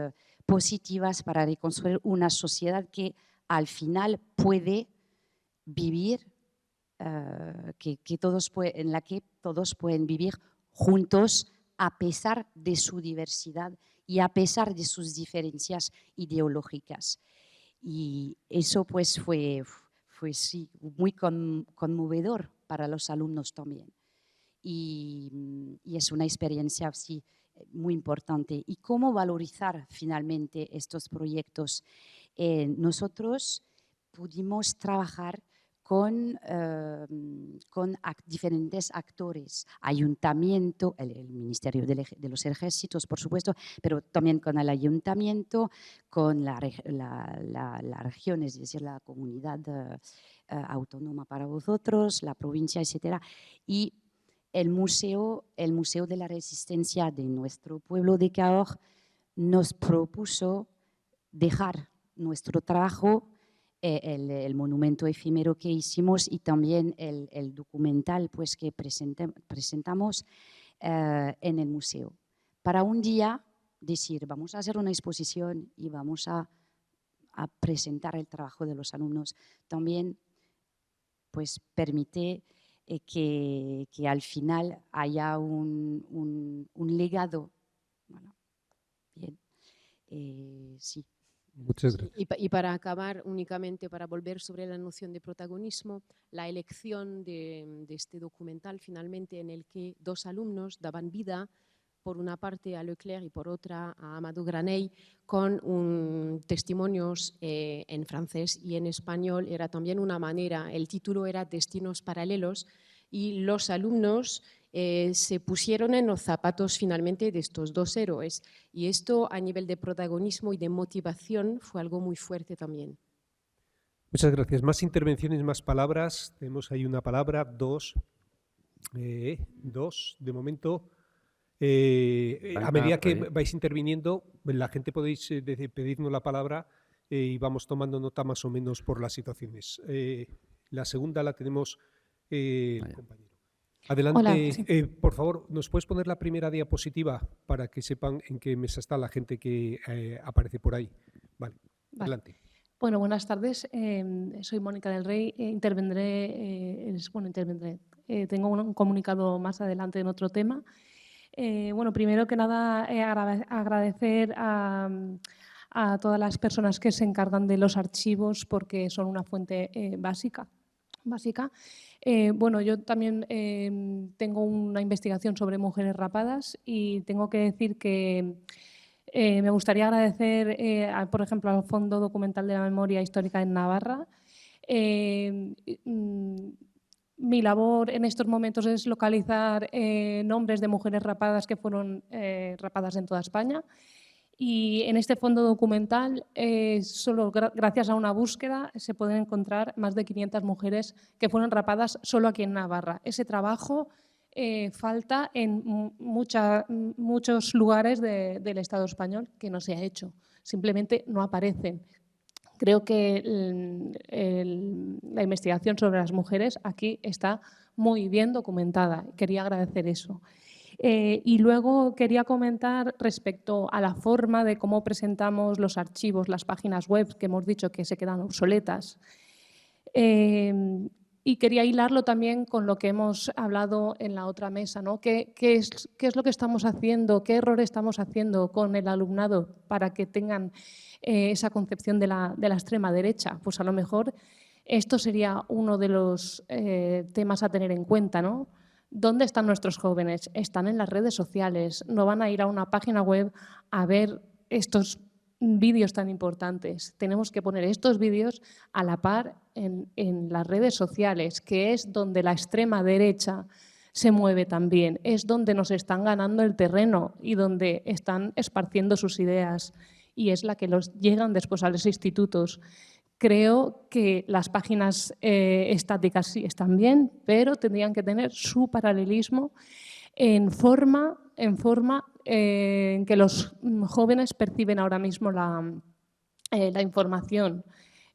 positivas para reconstruir una sociedad que al final puede vivir, en la que todos pueden vivir juntos a pesar de su diversidad y a pesar de sus diferencias ideológicas. Y eso pues fue sí, muy conmovedor para los alumnos también. Y es una experiencia sí, muy importante. ¿Y cómo valorizar finalmente estos proyectos? Nosotros pudimos trabajar con diferentes actores, ayuntamiento, el Ministerio de los Ejércitos, por supuesto, pero también con el ayuntamiento, con la región, es decir, la comunidad autónoma para vosotros, la provincia, etc. Y el museo de la Resistencia de nuestro pueblo de Cahors nos propuso dejar nuestro trabajo, el monumento efímero que hicimos y también el documental pues, que presentamos en el museo. Para un día decir, vamos a hacer una exposición y vamos a presentar el trabajo de los alumnos, también pues, permite que al final haya un legado. Bueno, bien, sí. Muchas gracias. Y para acabar, únicamente para volver sobre la noción de protagonismo, la elección de este documental finalmente en el que dos alumnos daban vida, por una parte a Leclerc y por otra a Amadou Graney, con testimonios en francés y en español. Era también una manera, el título era Destinos Paralelos, y los alumnos se pusieron en los zapatos finalmente de estos dos héroes. Y esto a nivel de protagonismo y de motivación fue algo muy fuerte también. Muchas gracias. Más intervenciones, más palabras. Tenemos ahí una palabra, dos de momento. A medida que vais interviniendo, la gente podéis pedirnos la palabra y vamos tomando nota más o menos por las situaciones. La segunda la tenemos el compañero. Adelante. Hola, sí. Por favor, ¿nos puedes poner la primera diapositiva para que sepan en qué mesa está la gente que aparece por ahí? Vale. Adelante. Bueno, buenas tardes. Soy Mónica del Rey. Tengo un comunicado más adelante en otro tema. Bueno, primero que nada, agradecer a todas las personas que se encargan de los archivos porque son una fuente básica. Bueno, yo también tengo una investigación sobre mujeres rapadas y tengo que decir que me gustaría agradecer, por ejemplo, al Fondo Documental de la Memoria Histórica en Navarra. Mi labor en estos momentos es localizar nombres de mujeres rapadas que fueron rapadas en toda España. Y en este fondo documental, solo gracias a una búsqueda, se pueden encontrar más de 500 mujeres que fueron rapadas solo aquí en Navarra. Ese trabajo falta en muchos lugares del Estado español que no se ha hecho. Simplemente no aparecen. Creo que la investigación sobre las mujeres aquí está muy bien documentada. Quería agradecer eso. Y luego quería comentar respecto a la forma de cómo presentamos los archivos, las páginas web que hemos dicho que se quedan obsoletas. Y quería hilarlo también con lo que hemos hablado en la otra mesa, ¿no? ¿Qué es lo que estamos haciendo? ¿Qué error estamos haciendo con el alumnado para que tengan esa concepción de la extrema derecha? Pues a lo mejor esto sería uno de los temas a tener en cuenta, ¿no? ¿Dónde están nuestros jóvenes? Están en las redes sociales, no van a ir a una página web a ver estos vídeos tan importantes. Tenemos que poner estos vídeos a la par en las redes sociales, que es donde la extrema derecha se mueve también, es donde nos están ganando el terreno y donde están esparciendo sus ideas y es la que los llegan después a los institutos. Creo que las páginas estáticas sí están bien, pero tendrían que tener su paralelismo en forma en que los jóvenes perciben ahora mismo la información,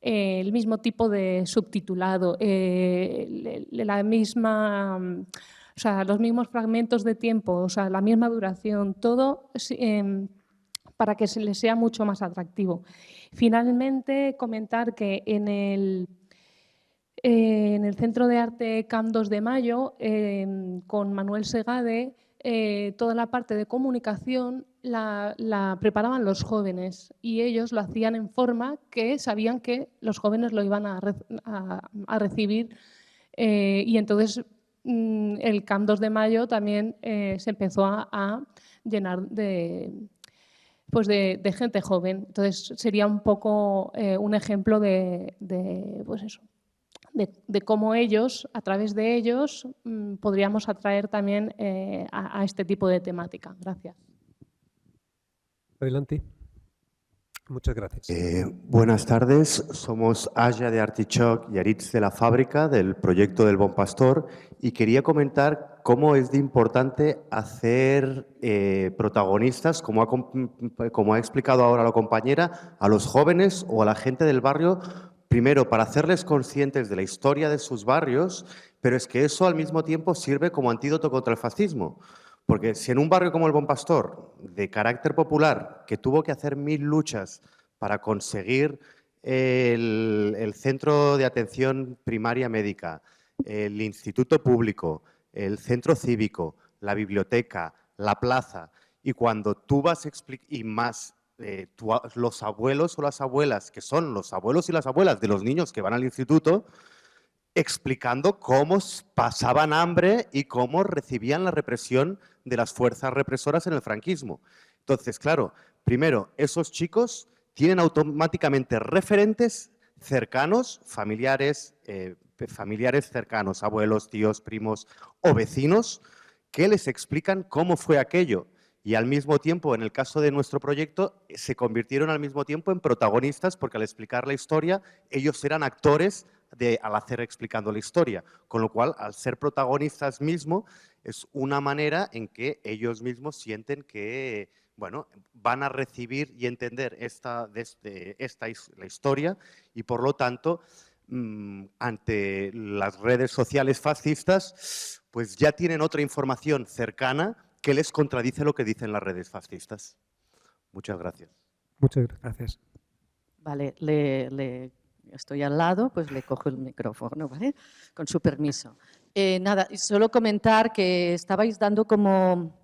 el mismo tipo de subtitulado, la misma, o sea, los mismos fragmentos de tiempo, o sea, la misma duración, todo para que se les sea mucho más atractivo. Finalmente, comentar que en el Centro de Arte Camp 2 de Mayo, con Manuel Segade, toda la parte de comunicación la preparaban los jóvenes y ellos lo hacían en forma que sabían que los jóvenes lo iban a recibir y entonces el Camp 2 de Mayo también se empezó a llenar de gente joven. Entonces sería un poco un ejemplo pues eso, de cómo ellos, a través de ellos, podríamos atraer también a este tipo de temática. Gracias. Adelante. Muchas gracias. Buenas tardes, somos Aya de Artichoc y Aritz de la Fábrica del proyecto del Bon Pastor y quería comentar cómo es de importante hacer protagonistas, como ha explicado ahora la compañera, a los jóvenes o a la gente del barrio, primero para hacerles conscientes de la historia de sus barrios, pero es que eso al mismo tiempo sirve como antídoto contra el fascismo. Porque si en un barrio como el Bon Pastor, de carácter popular, que tuvo que hacer 1000 luchas para conseguir el centro de atención primaria médica, el instituto público, el centro cívico, la biblioteca, la plaza, y cuando tú vas a explicar, y más los abuelos o las abuelas, que son los abuelos y las abuelas de los niños que van al instituto, explicando cómo pasaban hambre y cómo recibían la represión de las fuerzas represoras en el franquismo. Entonces, claro, primero, esos chicos tienen automáticamente referentes cercanos, familiares cercanos, abuelos, tíos, primos o vecinos, que les explican cómo fue aquello. Y al mismo tiempo, en el caso de nuestro proyecto, se convirtieron al mismo tiempo en protagonistas porque al explicar la historia, ellos eran actores al hacer explicando la historia. Con lo cual, al ser protagonistas mismo, es una manera en que ellos mismos sienten que, bueno, van a recibir y entender la historia y, por lo tanto, ante las redes sociales fascistas, pues ya tienen otra información cercana que les contradice lo que dicen las redes fascistas. Muchas gracias. Muchas gracias. Vale, estoy al lado, pues le cojo el micrófono, ¿vale? Con su permiso. Nada, solo comentar que estabais dando como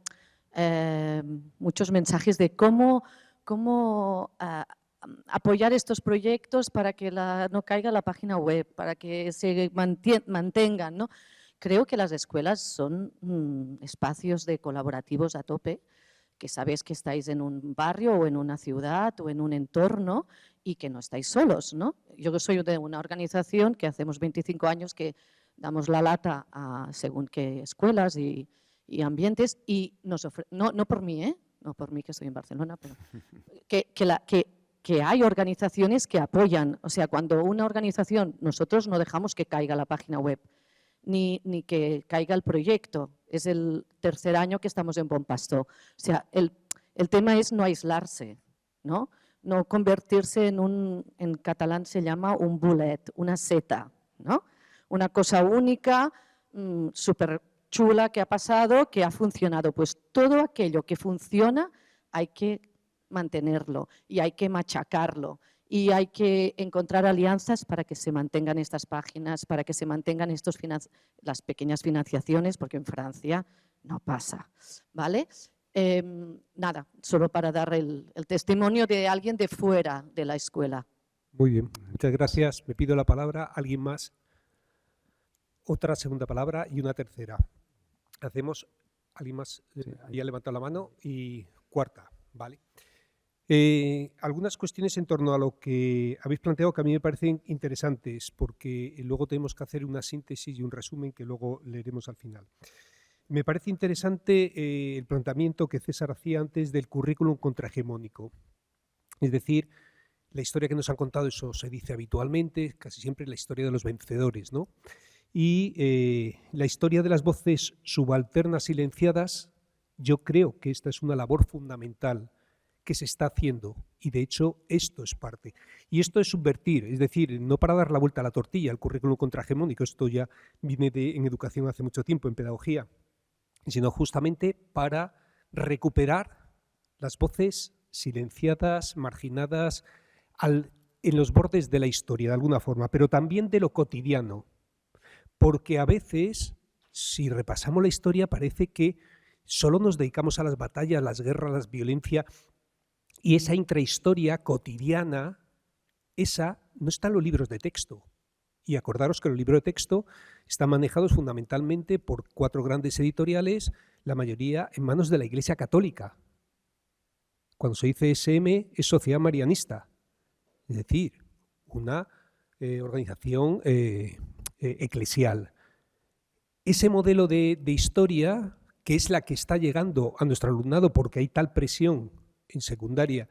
muchos mensajes de cómo apoyar estos proyectos para que no caiga la página web, para que se mantengan, ¿no? Creo que las escuelas son espacios de colaborativos a tope, que sabéis que estáis en un barrio o en una ciudad o en un entorno y que no estáis solos, ¿no? Yo soy de una organización que hacemos 25 años que damos la lata a según qué escuelas y ambientes y no por mí, no por mí que estoy en Barcelona, pero que hay organizaciones que apoyan. O sea, cuando una organización, nosotros no dejamos que caiga la página web, ni que caiga el proyecto. Es el tercer año que estamos en Bon Pastor. O sea, el tema es no aislarse, ¿no? No convertirse en catalán se llama un bullet, una seta, ¿no? Una cosa única, súper chula que ha pasado, que ha funcionado. Pues todo aquello que funciona hay que mantenerlo y hay que machacarlo. Y hay que encontrar alianzas para que se mantengan estas páginas, para que se mantengan las pequeñas financiaciones, porque en Francia no pasa, ¿vale? Nada, solo para dar el testimonio de alguien de fuera de la escuela. Muy bien, muchas gracias. Me pido la palabra. ¿Alguien más? Otra segunda palabra y una tercera. Hacemos, alguien más ya levantado la mano y cuarta, ¿vale? Algunas cuestiones en torno a lo que habéis planteado que a mí me parecen interesantes porque luego tenemos que hacer una síntesis y un resumen que luego leeremos al final. Me parece interesante el planteamiento que César hacía antes del currículum contrahegemónico. Es decir, la historia que nos han contado, eso se dice habitualmente, casi siempre la historia de los vencedores, ¿no? Y la historia de las voces subalternas silenciadas, yo creo que esta es una labor fundamental que se está haciendo y de hecho esto es parte. Y esto es subvertir, es decir, no para dar la vuelta a la tortilla, el currículum contrahegemónico, esto ya viene en educación hace mucho tiempo, en pedagogía, sino justamente para recuperar las voces silenciadas, marginadas, en los bordes de la historia de alguna forma, pero también de lo cotidiano, porque a veces, si repasamos la historia, parece que solo nos dedicamos a las batallas, las guerras, la violencia. Y esa intrahistoria cotidiana, esa no está en los libros de texto. Y acordaros que los libros de texto están manejados fundamentalmente por 4 grandes editoriales, la mayoría en manos de la Iglesia Católica. Cuando se dice SM es Sociedad Marianista, es decir, una organización eclesial. Ese modelo de historia, que es la que está llegando a nuestro alumnado porque hay tal presión en secundaria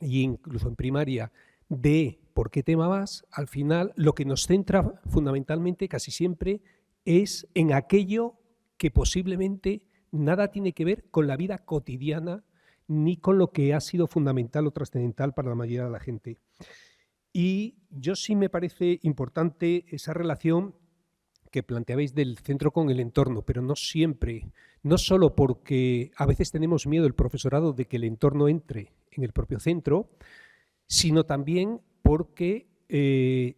e incluso en primaria de por qué tema vas, al final lo que nos centra fundamentalmente casi siempre es en aquello que posiblemente nada tiene que ver con la vida cotidiana ni con lo que ha sido fundamental o trascendental para la mayoría de la gente. Y yo sí me parece importante esa relación que planteabais del centro con el entorno, pero no siempre, no solo porque a veces tenemos miedo el profesorado de que el entorno entre en el propio centro, sino también porque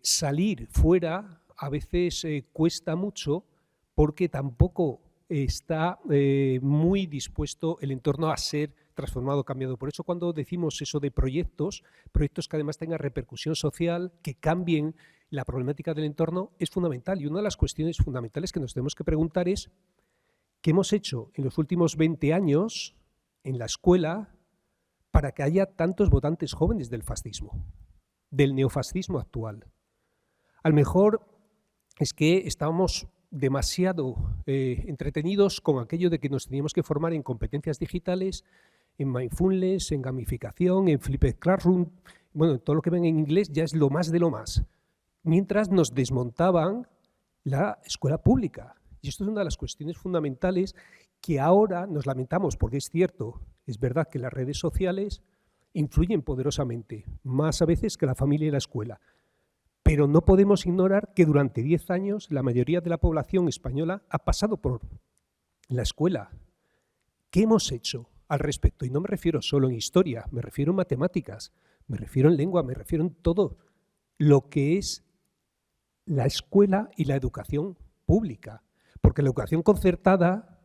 salir fuera a veces cuesta mucho porque tampoco está muy dispuesto el entorno a ser transformado, cambiado. Por eso cuando decimos eso de proyectos que además tengan repercusión social, que cambien la problemática del entorno, es fundamental. Y una de las cuestiones fundamentales que nos tenemos que preguntar es ¿qué hemos hecho en los últimos 20 años en la escuela para que haya tantos votantes jóvenes del fascismo, del neofascismo actual? A lo mejor es que estábamos demasiado entretenidos con aquello de que nos teníamos que formar en competencias digitales, en mindfulness, en gamificación, en flipped classroom. Bueno, todo lo que ven en inglés ya es lo más de lo más. Mientras nos desmontaban la escuela pública. Y esto es una de las cuestiones fundamentales que ahora nos lamentamos, porque es cierto, es verdad que las redes sociales influyen poderosamente, más a veces que la familia y la escuela. Pero no podemos ignorar que durante 10 años la mayoría de la población española ha pasado por la escuela. ¿Qué hemos hecho al respecto? Y no me refiero solo en historia, me refiero en matemáticas, me refiero en lengua, me refiero en todo lo que es la escuela y la educación pública. Porque la educación concertada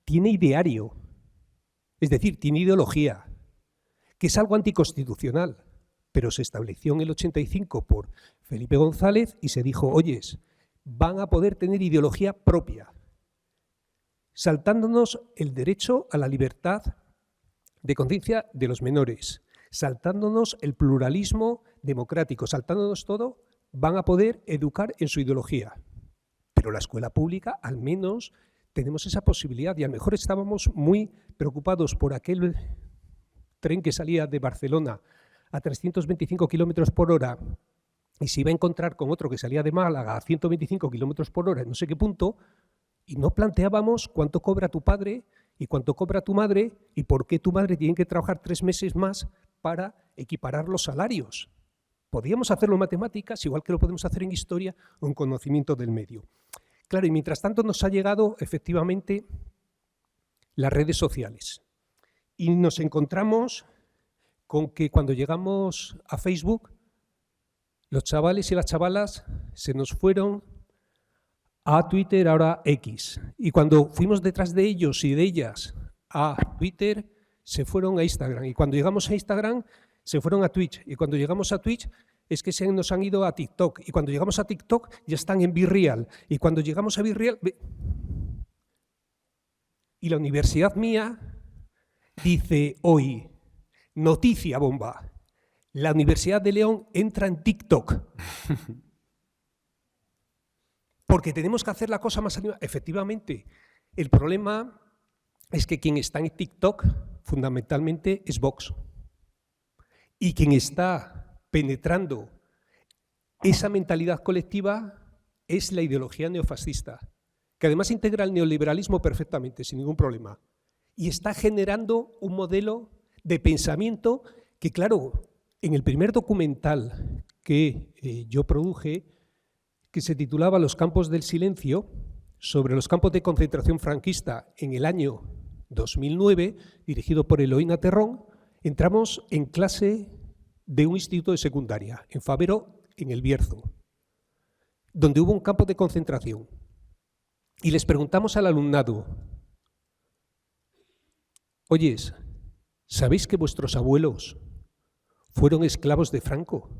tiene ideario, es decir, tiene ideología, que es algo anticonstitucional, pero se estableció en el 85 por Felipe González y se dijo, oyes, van a poder tener ideología propia, saltándonos el derecho a la libertad de conciencia de los menores, saltándonos el pluralismo democrático, saltándonos todo, van a poder educar en su ideología. Pero la escuela pública, al menos, tenemos esa posibilidad y a lo mejor estábamos muy preocupados por aquel tren que salía de Barcelona a 325 kilómetros por hora y se iba a encontrar con otro que salía de Málaga a 125 kilómetros por hora en no sé qué punto, y no planteábamos cuánto cobra tu padre y cuánto cobra tu madre y por qué tu madre tiene que trabajar 3 meses más para equiparar los salarios. Podíamos hacerlo en matemáticas, igual que lo podemos hacer en historia o en conocimiento del medio. Claro, y mientras tanto nos ha llegado efectivamente las redes sociales. Y nos encontramos con que cuando llegamos a Facebook, los chavales y las chavalas se nos fueron a Twitter, ahora X. Y cuando fuimos detrás de ellos y de ellas a Twitter, se fueron a Instagram. Y cuando llegamos a Instagram, se fueron a Twitch. Y cuando llegamos a Twitch, es que se nos han ido a TikTok. Y cuando llegamos a TikTok, ya están en BeReal. Y cuando llegamos a BeReal... Y la universidad mía dice hoy, noticia bomba, la Universidad de León entra en TikTok. Porque tenemos que hacer la cosa más animada. Efectivamente, el problema es que quien está en TikTok fundamentalmente es Vox. Y quien está penetrando esa mentalidad colectiva es la ideología neofascista, que además integra el neoliberalismo perfectamente, sin ningún problema. Y está generando un modelo de pensamiento que, claro, en el primer documental que yo produje, que se titulaba Los campos del silencio, sobre los campos de concentración franquista en el año 2009, dirigido por Eloína Terrón, entramos en clase de un instituto de secundaria, en Fabero, en El Bierzo, donde hubo un campo de concentración. Y les preguntamos al alumnado, oyes, ¿sabéis que vuestros abuelos fueron esclavos de Franco?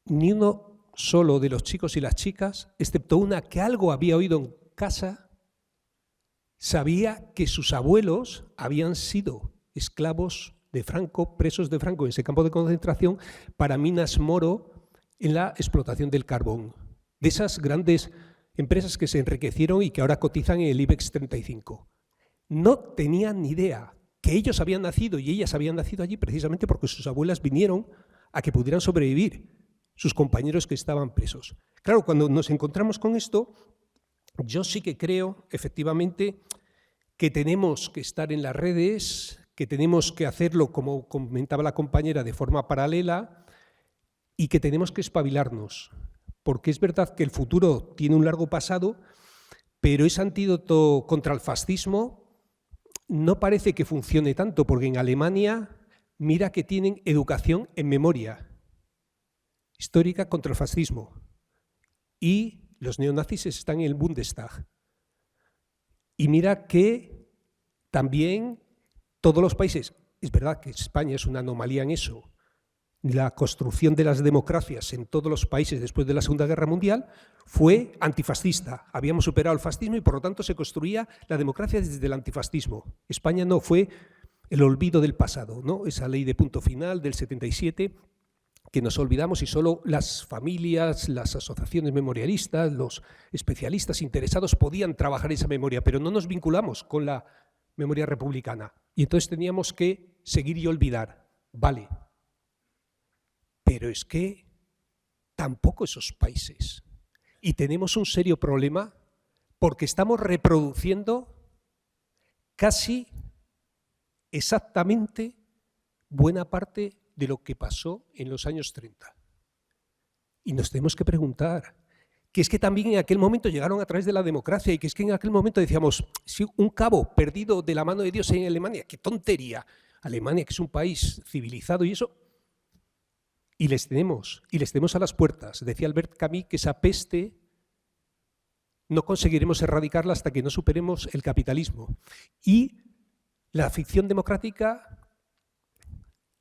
Ni uno solo de los chicos y las chicas, excepto una que algo había oído en casa, sabía que sus abuelos habían sido esclavos de Franco, presos de Franco en ese campo de concentración para Minas Moro en la explotación del carbón. De esas grandes empresas que se enriquecieron y que ahora cotizan en el IBEX 35. No tenían ni idea que ellos habían nacido y ellas habían nacido allí precisamente porque sus abuelas vinieron a que pudieran sobrevivir sus compañeros que estaban presos. Claro, cuando nos encontramos con esto, yo sí que creo, efectivamente, que tenemos que estar en las redes, que tenemos que hacerlo, como comentaba la compañera, de forma paralela y que tenemos que espabilarnos. Porque es verdad que el futuro tiene un largo pasado, pero ese antídoto contra el fascismo no parece que funcione tanto, porque en Alemania mira que tienen educación en memoria histórica contra el fascismo y los neonazis están en el Bundestag. Y mira que también todos los países, es verdad que España es una anomalía en eso, la construcción de las democracias en todos los países después de la Segunda Guerra Mundial fue antifascista. Habíamos superado el fascismo y por lo tanto se construía la democracia desde el antifascismo. España no, fue el olvido del pasado, ¿no? Esa ley de punto final del 77 que nos olvidamos y solo las familias, las asociaciones memorialistas, los especialistas interesados podían trabajar esa memoria, pero no nos vinculamos con la memoria republicana. Y entonces teníamos que seguir y olvidar. Vale. Pero es que tampoco esos países. Y tenemos un serio problema porque estamos reproduciendo casi exactamente buena parte de lo que pasó en los años 30. Y nos tenemos que preguntar, que es que también en aquel momento llegaron a través de la democracia y que es que en aquel momento decíamos, si un cabo perdido de la mano de Dios en Alemania, qué tontería, Alemania que es un país civilizado y eso, y les tenemos a las puertas. Decía Albert Camus que esa peste no conseguiremos erradicarla hasta que no superemos el capitalismo. Y la ficción democrática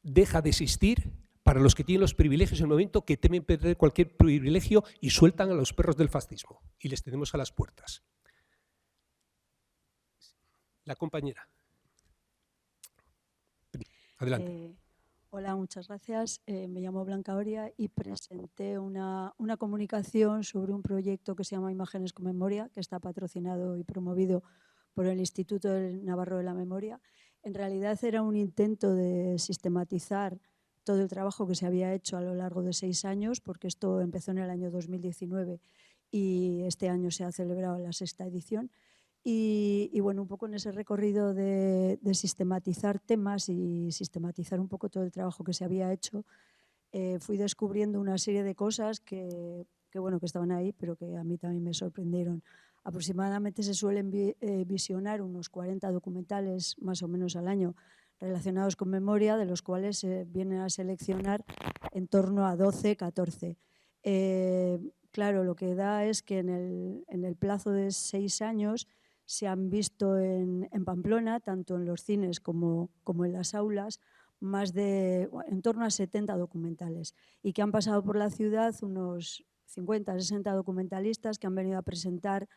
deja de existir para los que tienen los privilegios en el momento que temen perder cualquier privilegio y sueltan a los perros del fascismo. Y les tenemos a las puertas. La compañera. Adelante. Hola, muchas gracias. Me llamo Blanca Oria y presenté una comunicación sobre un proyecto que se llama Imágenes con Memoria, que está patrocinado y promovido por el Instituto del Navarro de la Memoria. En realidad era un intento de sistematizar todo el trabajo que se había hecho a lo largo de 6 años, porque esto empezó en el año 2019 y este año se ha celebrado la 6ª edición. Y bueno, un poco en ese recorrido de sistematizar temas y sistematizar un poco todo el trabajo que se había hecho, fui descubriendo una serie de cosas que estaban ahí, pero que a mí también me sorprendieron. Aproximadamente se suelen visionar unos 40 documentales más o menos al año relacionados con memoria, de los cuales se vienen a seleccionar en torno a 12, 14. Claro, lo que da es que en el plazo de 6 años se han visto en Pamplona, tanto en los cines como en las aulas, en torno a 70 documentales y que han pasado por la ciudad unos 50, 60 documentalistas que han venido a presentar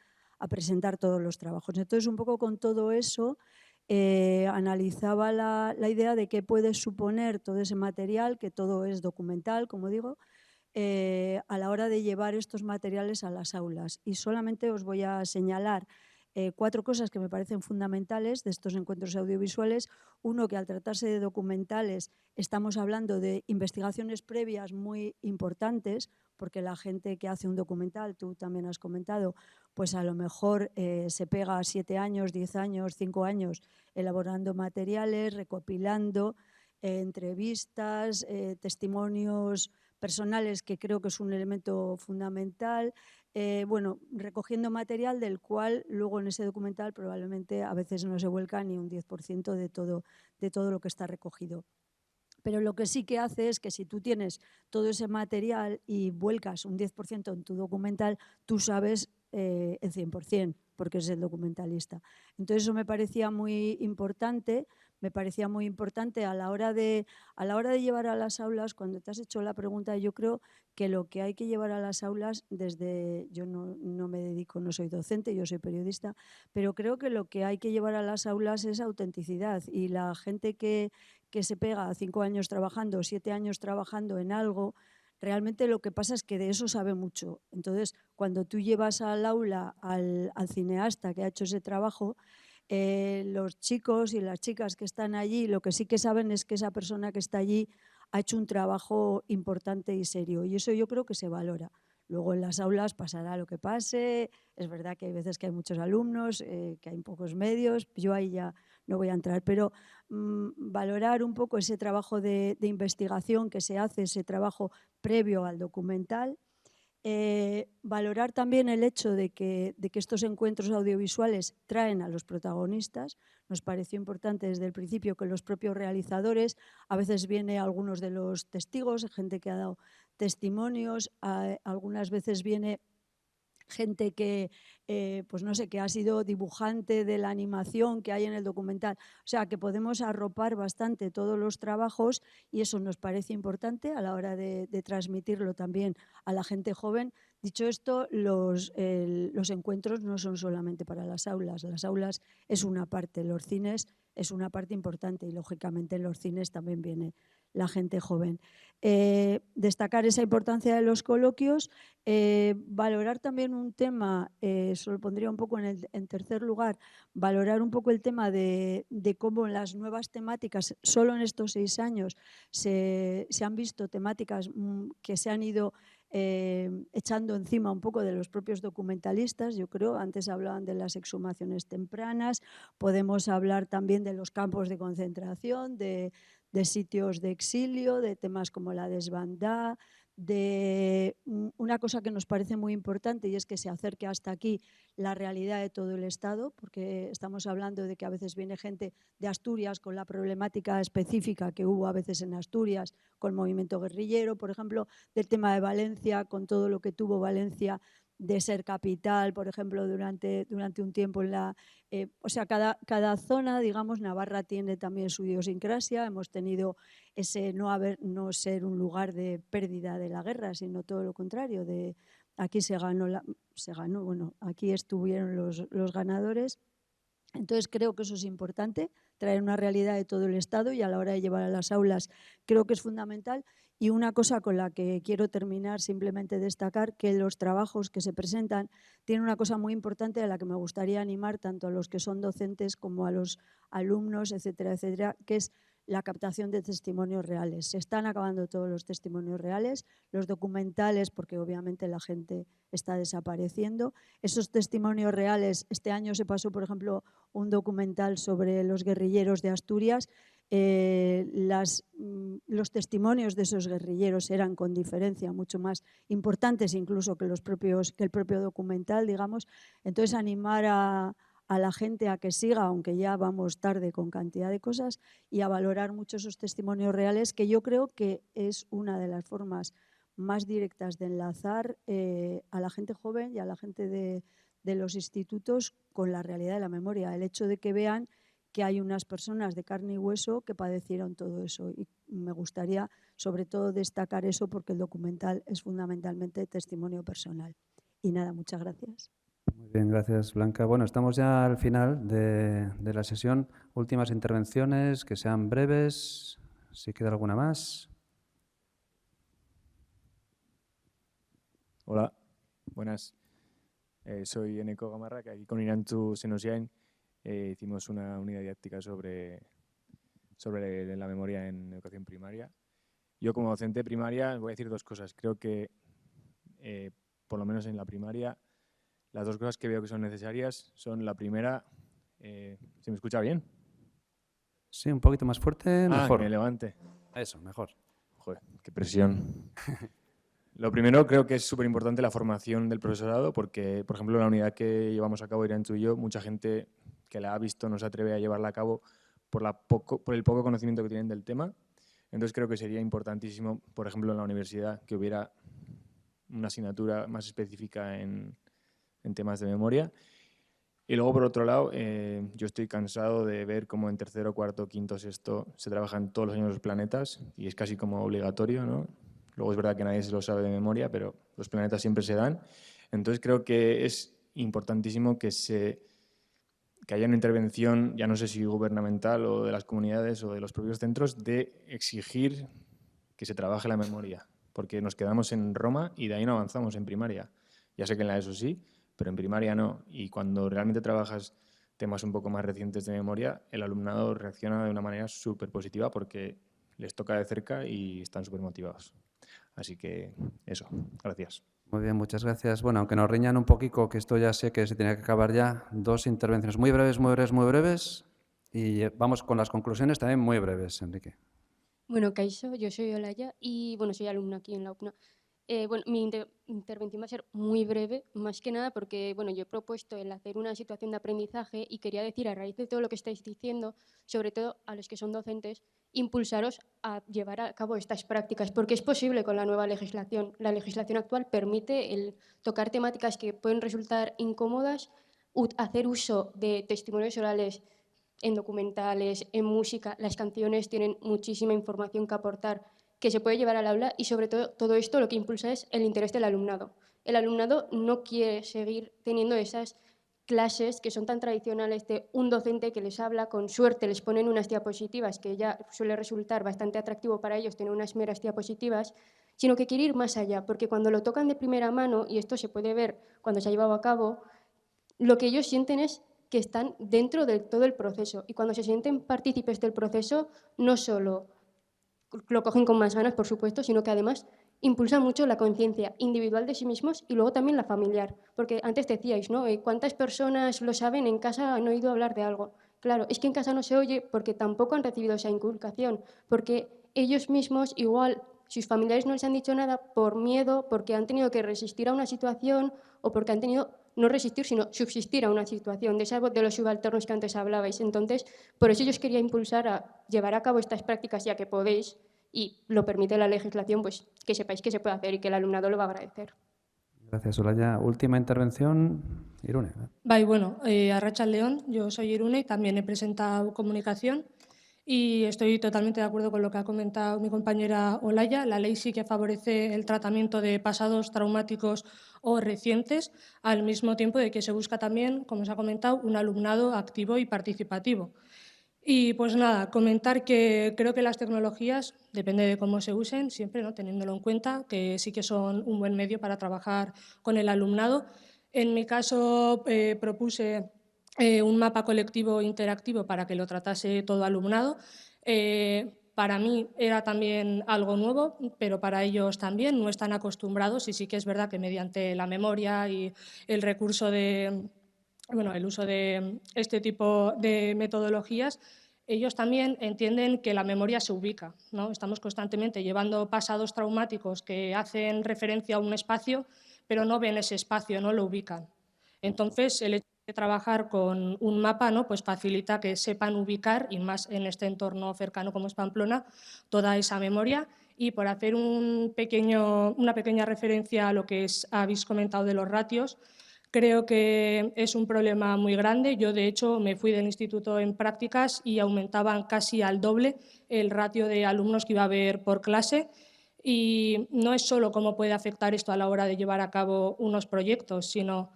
todos los trabajos. Entonces, un poco con todo eso, analizaba la idea de qué puede suponer todo ese material, que todo es documental, como digo, a la hora de llevar estos materiales a las aulas. Y solamente os voy a señalar 4 cosas que me parecen fundamentales de estos encuentros audiovisuales. Uno, que al tratarse de documentales estamos hablando de investigaciones previas muy importantes, porque la gente que hace un documental, tú también has comentado, pues a lo mejor se pega 7 años, 10 años, 5 años elaborando materiales, recopilando entrevistas, testimonios personales, que creo que es un elemento fundamental, recogiendo material del cual luego en ese documental probablemente a veces no se vuelca ni un 10% de todo lo que está recogido. Pero lo que sí que hace es que si tú tienes todo ese material y vuelcas un 10% en tu documental, tú sabes el 100%, porque es el documentalista. Entonces eso me parecía muy importante a la hora de llevar a las aulas. Cuando te has hecho la pregunta, yo creo que lo que hay que llevar a las aulas, yo no me dedico, no soy docente, yo soy periodista, pero creo que lo que hay que llevar a las aulas es autenticidad, y la gente que se pega 5 años trabajando, 7 años trabajando en algo, realmente lo que pasa es que de eso sabe mucho. Entonces, cuando tú llevas al aula al cineasta que ha hecho ese trabajo, los chicos y las chicas que están allí, lo que sí que saben es que esa persona que está allí ha hecho un trabajo importante y serio, y eso yo creo que se valora. Luego en las aulas pasará lo que pase, es verdad que hay veces que hay muchos alumnos, que hay pocos medios, yo ahí ya no voy a entrar, pero valorar un poco ese trabajo de investigación que se hace, ese trabajo previo al documental. Valorar también el hecho de que estos encuentros audiovisuales traen a los protagonistas. Nos pareció importante desde el principio que los propios realizadores, a veces viene algunos de los testigos, gente que ha dado testimonios, algunas veces viene gente que, pues no sé, que ha sido dibujante de la animación que hay en el documental. O sea, que podemos arropar bastante todos los trabajos, y eso nos parece importante a la hora de transmitirlo también a la gente joven. Dicho esto, los encuentros no son solamente para las aulas. Las aulas es una parte, los cines es una parte importante, y lógicamente en los cines también viene la gente joven. Destacar esa importancia de los coloquios, valorar también un tema, eso lo pondría un poco en tercer lugar, valorar un poco el tema de cómo las nuevas temáticas, solo en estos 6 años, se han visto temáticas que se han ido echando encima un poco de los propios documentalistas. Yo creo, antes hablaban de las exhumaciones tempranas, podemos hablar también de los campos de concentración, de sitios de exilio, de temas como la desbandada, de una cosa que nos parece muy importante y es que se acerque hasta aquí la realidad de todo el Estado, porque estamos hablando de que a veces viene gente de Asturias con la problemática específica que hubo a veces en Asturias con el movimiento guerrillero, por ejemplo, del tema de Valencia, con todo lo que tuvo Valencia de ser capital, por ejemplo, durante un tiempo en la... o sea, cada zona, digamos, Navarra tiene también su idiosincrasia. Hemos tenido ese no ser un lugar de pérdida de la guerra, sino todo lo contrario. Aquí se ganó, bueno, aquí estuvieron los ganadores. Entonces creo que eso es importante, traer una realidad de todo el Estado y a la hora de llevar a las aulas creo que es fundamental. Y una cosa con la que quiero terminar, simplemente destacar que los trabajos que se presentan tienen una cosa muy importante a la que me gustaría animar tanto a los que son docentes como a los alumnos, etcétera, etcétera, que es la captación de testimonios reales. Se están acabando todos los testimonios reales, los documentales, porque obviamente la gente está desapareciendo. Esos testimonios reales, este año se pasó, por ejemplo, un documental sobre los guerrilleros de Asturias. Los testimonios de esos guerrilleros eran con diferencia mucho más importantes incluso que el propio documental, digamos. Entonces, animar a la gente a que siga, aunque ya vamos tarde con cantidad de cosas, y a valorar mucho esos testimonios reales, que yo creo que es una de las formas más directas de enlazar a la gente joven y a la gente de los institutos con la realidad de la memoria. El hecho de que vean que hay unas personas de carne y hueso que padecieron todo eso. Y me gustaría sobre todo destacar eso porque el documental es fundamentalmente testimonio personal. Y nada, muchas gracias. Muy bien, gracias Blanca. Bueno, estamos ya al final de la sesión. Últimas intervenciones, que sean breves, si queda alguna más. Hola, buenas. Soy Eneco Gamarra, que aquí con Irantzu Senosiain hicimos una unidad didáctica sobre la memoria en educación primaria. Yo como docente de primaria voy a decir 2 cosas. Creo que, por lo menos en la primaria, las 2 cosas que veo que son necesarias son la primera... ¿se me escucha bien? Sí, un poquito más fuerte, mejor. Que me levante. Eso, mejor. Joder, qué presión. Lo primero, creo que es súper importante la formación del profesorado porque, por ejemplo, la unidad que llevamos a cabo Irantzu y yo, mucha gente que la ha visto no se atreve a llevarla a cabo por el poco conocimiento que tienen del tema. Entonces creo que sería importantísimo, por ejemplo, en la universidad, que hubiera una asignatura más específica en temas de memoria. Y luego, por otro lado, yo estoy cansado de ver cómo en tercero, cuarto, quinto, sexto se trabajan todos los años los planetas y es casi como obligatorio, ¿no? Luego es verdad que nadie se lo sabe de memoria, pero los planetas siempre se dan. Entonces creo que es importantísimo que haya una intervención, ya no sé si gubernamental o de las comunidades o de los propios centros, de exigir que se trabaje la memoria, porque nos quedamos en Roma y de ahí no avanzamos en primaria. Ya sé que en la ESO sí, pero en primaria no. Y cuando realmente trabajas temas un poco más recientes de memoria, el alumnado reacciona de una manera súper positiva porque les toca de cerca y están súper motivados. Así que eso, gracias. Muy bien, muchas gracias. Bueno, aunque nos riñan un poquito, que esto ya sé que se tenía que acabar ya, 2 intervenciones muy breves, muy breves, muy breves. Y vamos con las conclusiones también muy breves, Enrique. Bueno, Kaixo, yo soy Olaya y bueno, soy alumna aquí en la UPNA. Bueno, mi intervención va a ser muy breve, más que nada porque bueno, yo he propuesto el hacer una situación de aprendizaje y quería decir, a raíz de todo lo que estáis diciendo, sobre todo a los que son docentes, impulsaros a llevar a cabo estas prácticas, porque es posible con la nueva legislación. La legislación actual permite el tocar temáticas que pueden resultar incómodas, hacer uso de testimonios orales en documentales, en música. Las canciones tienen muchísima información que aportar que se puede llevar al aula y sobre todo esto lo que impulsa es el interés del alumnado. El alumnado no quiere seguir teniendo esas clases que son tan tradicionales de un docente que les habla, con suerte les ponen unas diapositivas, que ya suele resultar bastante atractivo para ellos tener unas meras diapositivas, sino que quiere ir más allá, porque cuando lo tocan de primera mano, y esto se puede ver cuando se ha llevado a cabo, lo que ellos sienten es que están dentro de todo el proceso, y cuando se sienten partícipes del proceso, no solo lo cogen con más ganas, por supuesto, sino que además impulsa mucho la conciencia individual de sí mismos y luego también la familiar. Porque antes decíais, ¿no? ¿Cuántas personas lo saben en casa, han oído hablar de algo? Claro, es que en casa no se oye porque tampoco han recibido esa inculcación, porque ellos mismos igual, sus familiares no les han dicho nada por miedo, porque han tenido que resistir a una situación o porque han tenido, no resistir, sino subsistir a una situación, de los subalternos que antes hablabais. Entonces, por eso yo os quería impulsar a llevar a cabo estas prácticas ya que podéis, y lo permite la legislación, pues que sepáis que se puede hacer y que el alumnado lo va a agradecer. Gracias, Olaya. Última intervención, Irune. Bueno, Arratsaldeon, yo soy Irune y también he presentado comunicación y estoy totalmente de acuerdo con lo que ha comentado mi compañera Olaya. La ley sí que favorece el tratamiento de pasados traumáticos o recientes, al mismo tiempo de que se busca también, como se ha comentado, un alumnado activo y participativo. Y pues nada, comentar que creo que las tecnologías, depende de cómo se usen, siempre, ¿no?, teniéndolo en cuenta, que sí que son un buen medio para trabajar con el alumnado. En mi caso propuse un mapa colectivo interactivo para que lo tratase todo alumnado. Para mí era también algo nuevo, pero para ellos también no están acostumbrados, y sí que es verdad que mediante la memoria y el recurso de... el uso de este tipo de metodologías, ellos también entienden que la memoria se ubica, ¿no? Estamos constantemente llevando pasados traumáticos que hacen referencia a un espacio, pero no ven ese espacio, no lo ubican. Entonces, el hecho de trabajar con un mapa, ¿no?, pues facilita que sepan ubicar, y más en este entorno cercano como es Pamplona, toda esa memoria. Y por hacer una pequeña referencia a lo que habéis comentado de los ratios, creo que es un problema muy grande. Yo, de hecho, me fui del instituto en prácticas y aumentaban casi al doble el ratio de alumnos que iba a haber por clase. Y no es solo cómo puede afectar esto a la hora de llevar a cabo unos proyectos, sino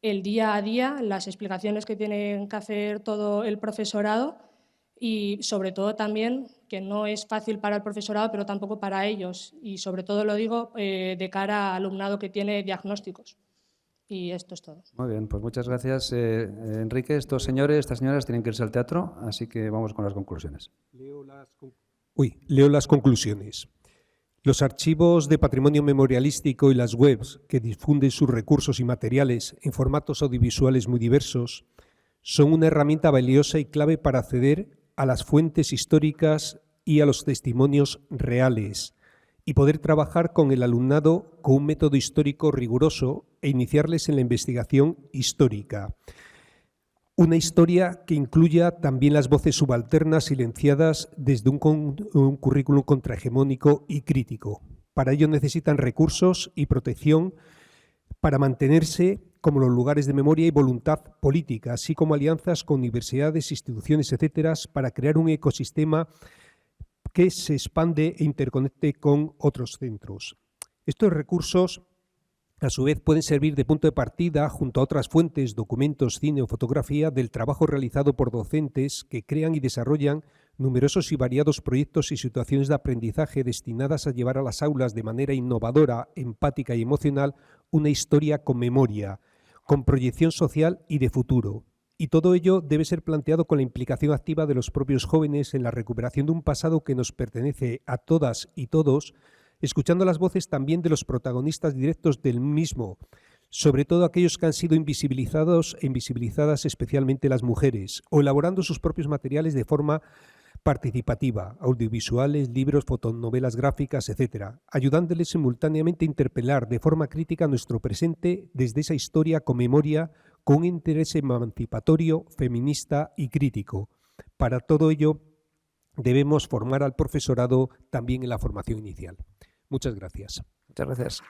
el día a día, las explicaciones que tienen que hacer todo el profesorado y, sobre todo, también que no es fácil para el profesorado, pero tampoco para ellos. Y, sobre todo, lo digo de cara al alumnado que tiene diagnósticos. Y esto es todo. Muy bien, pues muchas gracias, Enrique. Estos señores, estas señoras tienen que irse al teatro, así que vamos con las conclusiones. Leo las conclusiones. Los archivos de patrimonio memorialístico y las webs que difunden sus recursos y materiales en formatos audiovisuales muy diversos son una herramienta valiosa y clave para acceder a las fuentes históricas y a los testimonios reales, y poder trabajar con el alumnado con un método histórico riguroso e iniciarles en la investigación histórica. Una historia que incluya también las voces subalternas silenciadas desde un currículum contrahegemónico y crítico. Para ello necesitan recursos y protección para mantenerse como los lugares de memoria y voluntad política, así como alianzas con universidades, instituciones, etcétera, para crear un ecosistema que se expande e interconecte con otros centros. Estos recursos, a su vez, pueden servir de punto de partida, junto a otras fuentes, documentos, cine o fotografía, del trabajo realizado por docentes que crean y desarrollan numerosos y variados proyectos y situaciones de aprendizaje destinadas a llevar a las aulas de manera innovadora, empática y emocional una historia con memoria, con proyección social y de futuro. Y todo ello debe ser planteado con la implicación activa de los propios jóvenes en la recuperación de un pasado que nos pertenece a todas y todos, escuchando las voces también de los protagonistas directos del mismo, sobre todo aquellos que han sido invisibilizados e invisibilizadas, especialmente las mujeres, o elaborando sus propios materiales de forma participativa, audiovisuales, libros, fotonovelas gráficas, etcétera, ayudándoles simultáneamente a interpelar de forma crítica nuestro presente desde esa historia con memoria, con un interés emancipatorio, feminista y crítico. Para todo ello, debemos formar al profesorado también en la formación inicial. Muchas gracias. Muchas gracias.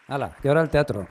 ¡Hala! Y ahora el teatro.